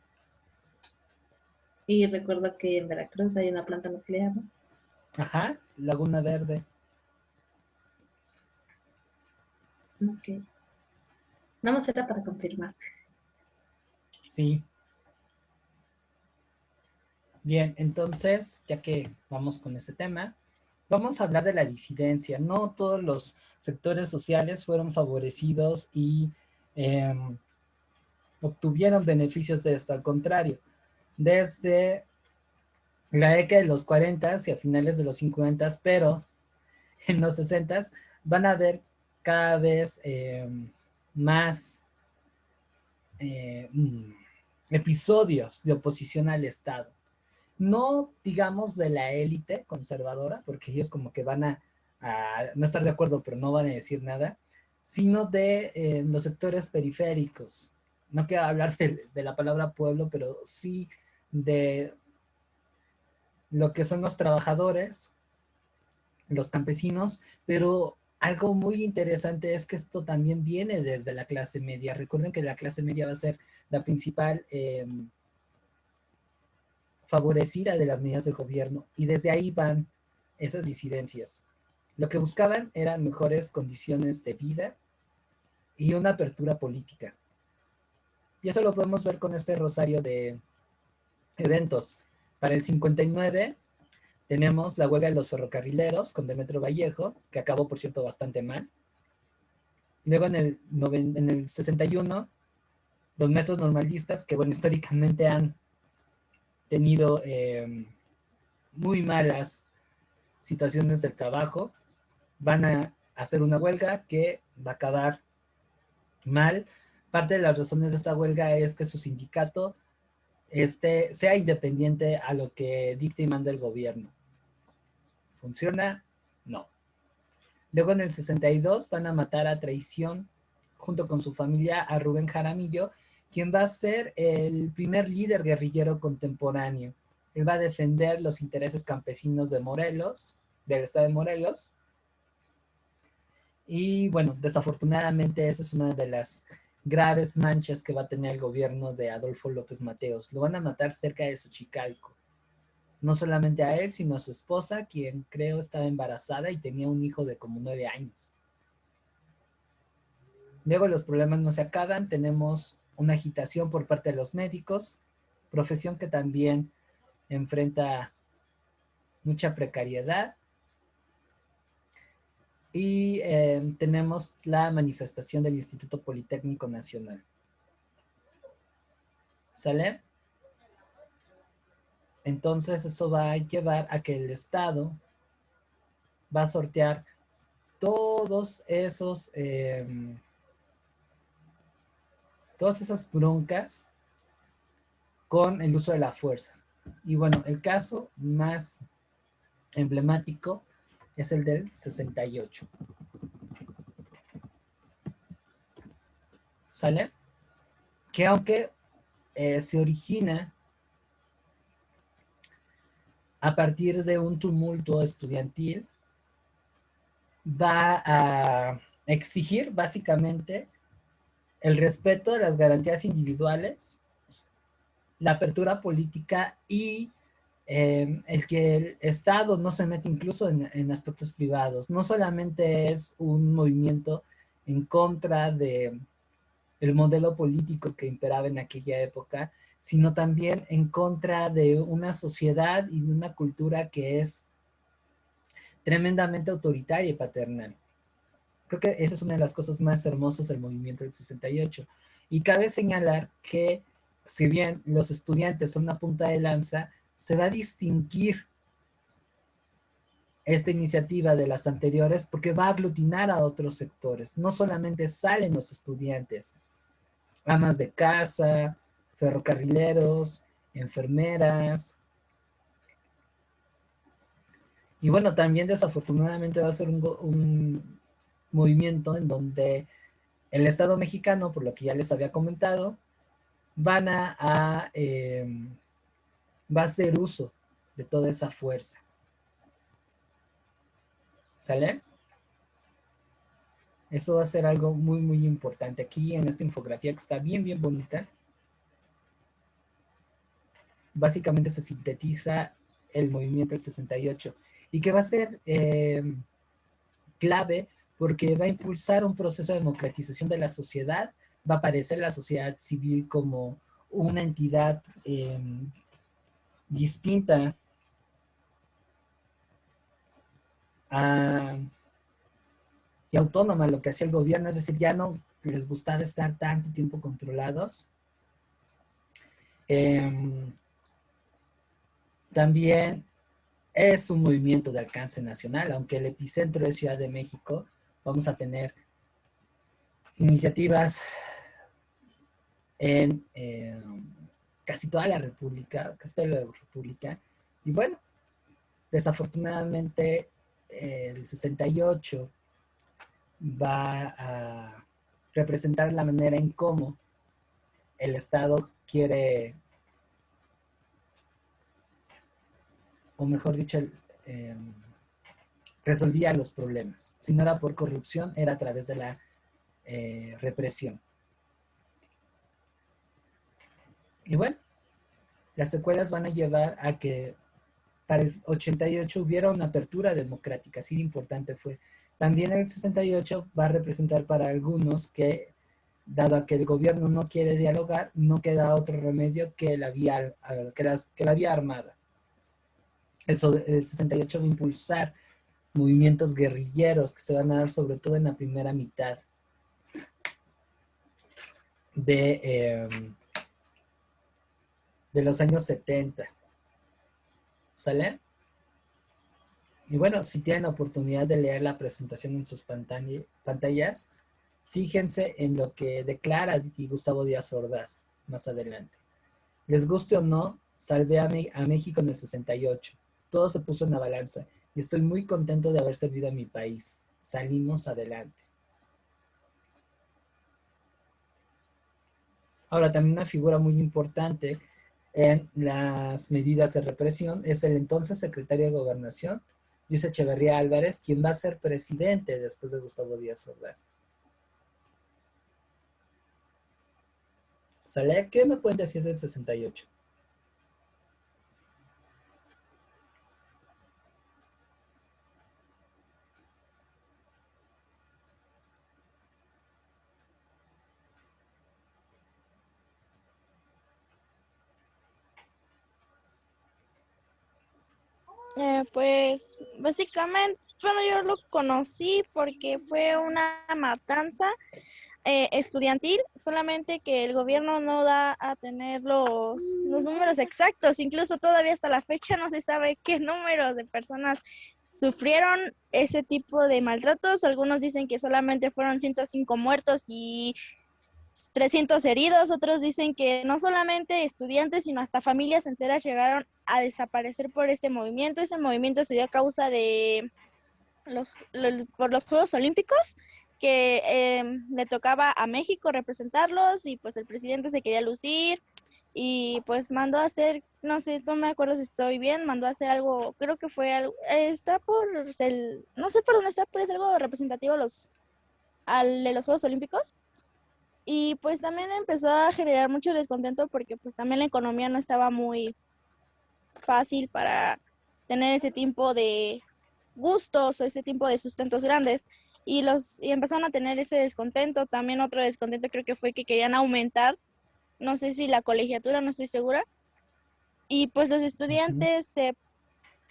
Y recuerdo que en Veracruz hay una planta nuclear, ¿no? Ajá, Laguna Verde. Ok. Nada más era para confirmar. Sí. Bien, entonces, ya que vamos con ese tema, vamos a hablar de la disidencia. No todos los sectores sociales fueron favorecidos y obtuvieron beneficios de esto. Al contrario, desde la década de los 40 y a finales de los 50, pero en los 60 van a haber cada vez más episodios de oposición al Estado. No digamos de la élite conservadora, porque ellos como que van a no estar de acuerdo, pero no van a decir nada, sino de los sectores periféricos. No quiero hablar de la palabra pueblo, pero sí de lo que son los trabajadores, los campesinos, pero algo muy interesante es que esto también viene desde la clase media. Recuerden que la clase media va a ser la principal favorecida de las medidas del gobierno y desde ahí van esas disidencias. Lo que buscaban eran mejores condiciones de vida y una apertura política. Y eso lo podemos ver con este rosario de eventos. Para el 59 tenemos la huelga de los ferrocarrileros con Demetrio Vallejo, que acabó, por cierto, bastante mal. Luego en el 61, los maestros normalistas, que bueno, históricamente han tenido muy malas situaciones del trabajo, van a hacer una huelga que va a acabar mal. Parte de las razones de esta huelga es que su sindicato sea independiente a lo que dicta y manda el gobierno. ¿Funciona? No. Luego en el 62 van a matar a traición junto con su familia a Rubén Jaramillo, quien va a ser el primer líder guerrillero contemporáneo. Él va a defender los intereses campesinos de Morelos, del estado de Morelos. Y bueno, desafortunadamente esa es una de las graves manchas que va a tener el gobierno de Adolfo López Mateos. Lo van a matar cerca de Xochicalco. No solamente a él, sino a su esposa, quien creo estaba embarazada y tenía un hijo de como 9 años. Luego los problemas no se acaban, tenemos una agitación por parte de los médicos, profesión que también enfrenta mucha precariedad. Y tenemos la manifestación del Instituto Politécnico Nacional. ¿Sale? Entonces eso va a llevar a que el Estado va a sortear todos esos, todas esas broncas con el uso de la fuerza. Y bueno, el caso más emblemático es el del 68. ¿Sale? Que aunque se origina a partir de un tumulto estudiantil, va a exigir básicamente el respeto de las garantías individuales, la apertura política y el que el Estado no se mete incluso en aspectos privados. No solamente es un movimiento en contra de el modelo político que imperaba en aquella época, sino también en contra de una sociedad y de una cultura que es tremendamente autoritaria y paternal. Creo que esa es una de las cosas más hermosas del movimiento del 68. Y cabe señalar que si bien los estudiantes son una punta de lanza, se va a distinguir esta iniciativa de las anteriores porque va a aglutinar a otros sectores. No solamente salen los estudiantes, amas de casa, ferrocarrileros, enfermeras. Y bueno, también desafortunadamente va a ser un movimiento en donde el Estado mexicano, por lo que ya les había comentado, va a hacer uso de toda esa fuerza. ¿Sale? Eso va a ser algo muy, muy importante. Aquí en esta infografía que está bien, bien bonita, básicamente se sintetiza el movimiento del 68 y que va a ser clave porque va a impulsar un proceso de democratización de la sociedad, va a aparecer la sociedad civil como una entidad distinta y autónoma a lo que hacía el gobierno, es decir, ya no les gustaba estar tanto tiempo controlados. También es un movimiento de alcance nacional, aunque el epicentro es Ciudad de México, vamos a tener iniciativas en casi toda la República, y bueno, desafortunadamente el 68 va a representar la manera en cómo el Estado quiere, o mejor dicho, resolvía los problemas. Si no era por corrupción, era a través de la represión. Y bueno, las secuelas van a llevar a que para el 88 hubiera una apertura democrática, así de importante fue. También el 68 va a representar para algunos que, dado a que el gobierno no quiere dialogar, no queda otro remedio que la vía armada. El 68 va a impulsar movimientos guerrilleros que se van a dar sobre todo en la primera mitad de los años 70. ¿Sale? Y bueno, si tienen la oportunidad de leer la presentación en sus pantallas, fíjense en lo que declara Gustavo Díaz Ordaz más adelante. Les guste o no, salvé a México en el 68. Todo se puso en la balanza y estoy muy contento de haber servido a mi país. Salimos adelante. Ahora, también una figura muy importante en las medidas de represión es el entonces secretario de Gobernación, Luis Echeverría Álvarez, quien va a ser presidente después de Gustavo Díaz Ordaz. ¿Sale? ¿Qué me pueden decir del 68? Pues básicamente, bueno, yo lo conocí porque fue una matanza estudiantil, solamente que el gobierno no da a tener los números exactos, incluso todavía hasta la fecha no se sabe qué números de personas sufrieron ese tipo de maltratos. Algunos dicen que solamente fueron 105 muertos y 300 heridos, otros dicen que no solamente estudiantes, sino hasta familias enteras llegaron a desaparecer por este movimiento. Ese movimiento se dio a causa de por los Juegos Olímpicos, que le tocaba a México representarlos y pues el presidente se quería lucir y pues mandó a hacer, no sé, no me acuerdo si estoy bien, mandó a hacer algo, creo que fue algo, está por no sé por dónde está, pero es algo representativo de los Juegos Olímpicos. Y pues también empezó a generar mucho descontento porque pues también la economía no estaba muy fácil para tener ese tipo de gustos o ese tipo de sustentos grandes y empezaron a tener ese descontento. También otro descontento creo que fue que querían aumentar, no sé si la colegiatura, no estoy segura, y pues los estudiantes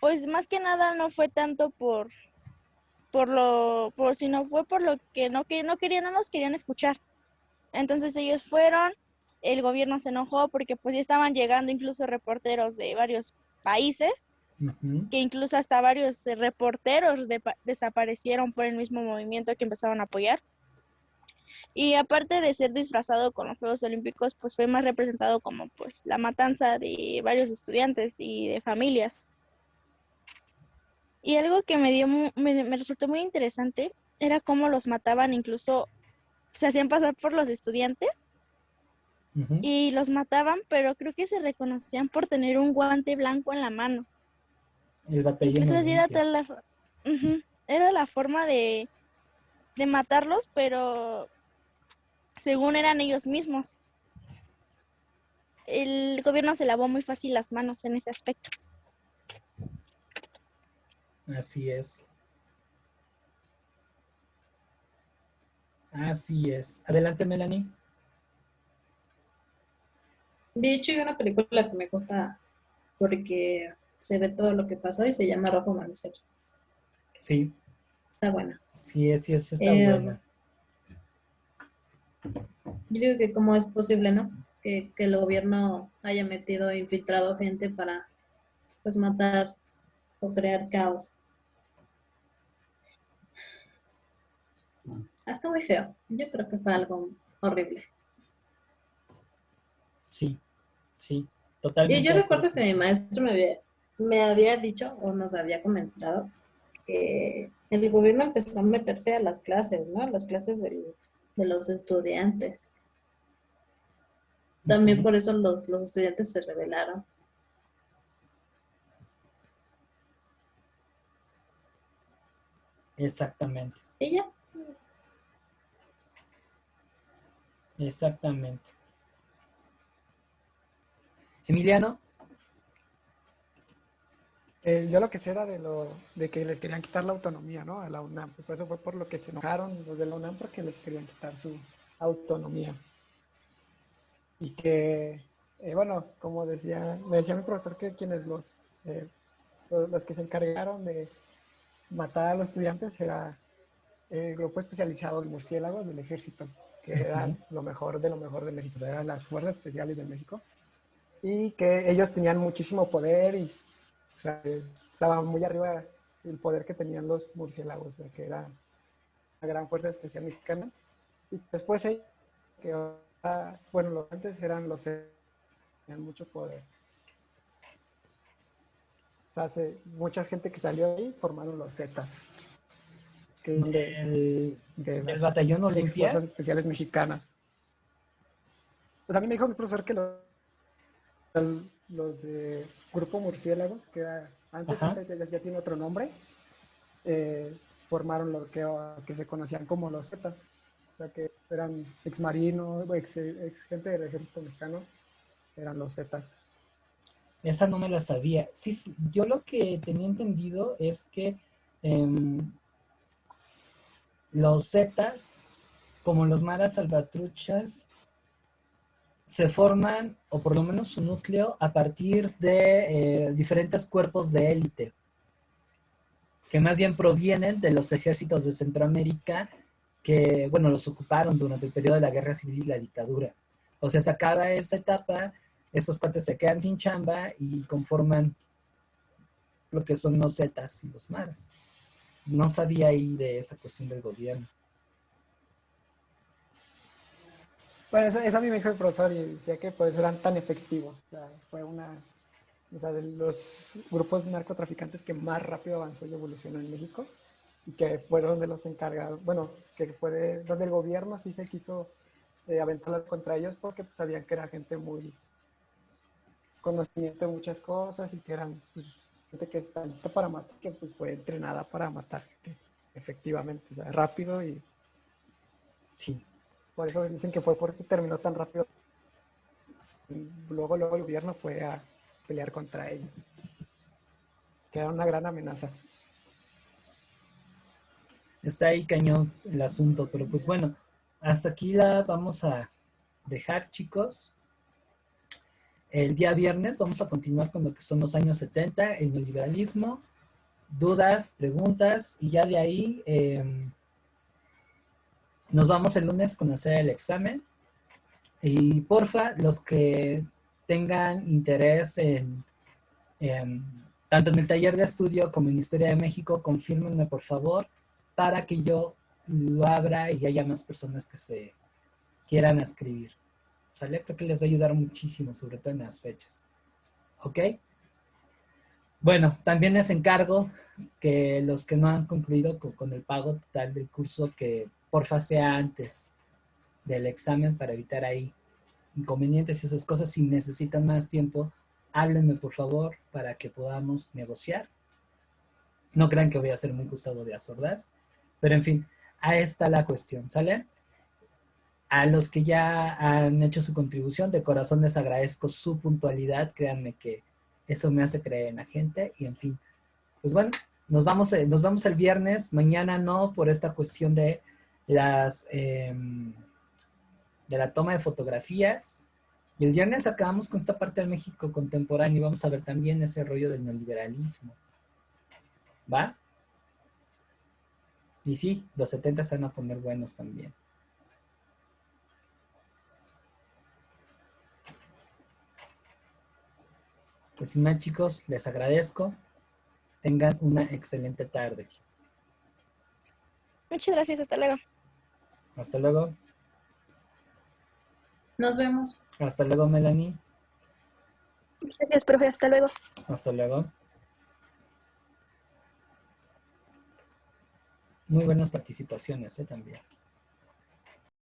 pues más que nada no fue tanto sino fue por lo que no querían, no los querían escuchar. Entonces ellos fueron, el gobierno se enojó porque pues ya estaban llegando incluso reporteros de varios países, que incluso hasta varios reporteros desaparecieron por el mismo movimiento que empezaron a apoyar. Y aparte de ser disfrazado con los Juegos Olímpicos, pues fue más representado como pues la matanza de varios estudiantes y de familias. Y algo que me resultó muy interesante era cómo los mataban, incluso se hacían pasar por los estudiantes y los mataban, pero creo que se reconocían por tener un guante blanco en la mano. El batallón Incluso así era Olimpia. era la forma de matarlos, pero según eran ellos mismos. El gobierno se lavó muy fácil las manos en ese aspecto. Así es. Así es. Adelante, Melanie. De hecho, hay una película que me gusta porque se ve todo lo que pasó y se llama Rojo Amanecer. Sí. Está buena. Sí, está buena. Yo digo que cómo es posible, ¿no? Que el gobierno haya metido, infiltrado gente para, pues, matar o crear caos. Está muy feo. Yo creo que fue algo horrible. Sí, Y totalmente. yo recuerdo que mi maestro me había dicho o nos había comentado que el gobierno empezó a meterse a las clases, ¿no? A las clases de los estudiantes. También por eso los estudiantes se rebelaron. Exactamente. Y ya. Exactamente. Emiliano. Yo lo que sé era de que les querían quitar la autonomía, ¿no? A la UNAM. Por eso fue por lo que se enojaron los de la UNAM, porque les querían quitar su autonomía. Y que, bueno, como me decía mi profesor, que quienes los que se encargaron de matar a los estudiantes era el grupo especializado de murciélagos del ejército, que eran lo mejor de México, eran las fuerzas especiales de México, y que ellos tenían muchísimo poder y, o sea, estaba muy arriba el poder que tenían los murciélagos, o sea, que era la gran fuerza especial mexicana. Y después que bueno, los antes eran los tenían mucho poder. O sea, mucha gente que salió ahí formaron los Zetas, que son de ¿El las batallón Olimpia? fuerzas especiales mexicanas. Pues a mí me dijo mi profesor que los de Grupo Murciélagos, que era antes ya tiene otro nombre, formaron lo que se conocían como los Zetas. O sea, que eran ex marinos, ex gente del ejército mexicano, eran los Zetas. Esa no me la sabía. Sí, yo lo que tenía entendido es que los Zetas, como los maras salvatruchas, se forman, o por lo menos su núcleo, a partir de diferentes cuerpos de élite, que más bien provienen de los ejércitos de Centroamérica, que, bueno, los ocuparon durante el periodo de la Guerra Civil y la dictadura. O sea, se acaba esa etapa, estos cuates se quedan sin chamba y conforman lo que son los Zetas y los maras. No sabía ahí de esa cuestión del gobierno. Bueno, eso a mí me dijo el profesor y decía que por eso eran tan efectivos. O sea, fue o sea, de los grupos narcotraficantes que más rápido avanzó y evolucionó en México y que fueron de los encargados, bueno, que fue donde el gobierno sí se quiso aventar contra ellos porque pues, sabían que era gente muy conocimiento de muchas cosas y que eran pues, gente que está lista para matar, que pues, fue entrenada para matar gente, efectivamente, o sea, rápido y Sí. por eso dicen que fue por eso terminó tan rápido. Y luego el gobierno fue a pelear contra ellos, que era una gran amenaza. Está ahí cañón el asunto, pero pues bueno, hasta aquí la vamos a dejar, chicos. El día viernes vamos a continuar con lo que son los años 70, el neoliberalismo, dudas, preguntas, y ya de ahí nos vamos el lunes con hacer el examen. Y porfa, los que tengan interés tanto en el taller de estudio como en Historia de México, confírmenme por favor para que yo lo abra y haya más personas que se quieran inscribir. ¿Sale? Creo que les va a ayudar muchísimo, sobre todo en las fechas. ¿Ok? Bueno, también les encargo que los que no han concluido con el pago total del curso, que porfa sea antes del examen para evitar ahí inconvenientes y esas cosas. Si necesitan más tiempo, háblenme por favor para que podamos negociar. No crean que voy a ser muy Gustavo Díaz Ordaz, pero en fin, ahí está la cuestión, ¿sale? A los que ya han hecho su contribución, de corazón les agradezco su puntualidad, créanme que eso me hace creer en la gente y en fin, pues bueno, nos vamos el viernes, mañana no por esta cuestión de de la toma de fotografías. Y el viernes acabamos con esta parte del México contemporáneo y vamos a ver también ese rollo del neoliberalismo. ¿Va? Y sí, los 70 se van a poner buenos también. Pues sin más, chicos, les agradezco. Tengan una excelente tarde. Muchas gracias, hasta luego. Hasta luego. Nos vemos. Hasta luego, Melanie. Gracias, profe. Hasta luego. Hasta luego. Muy buenas participaciones, también.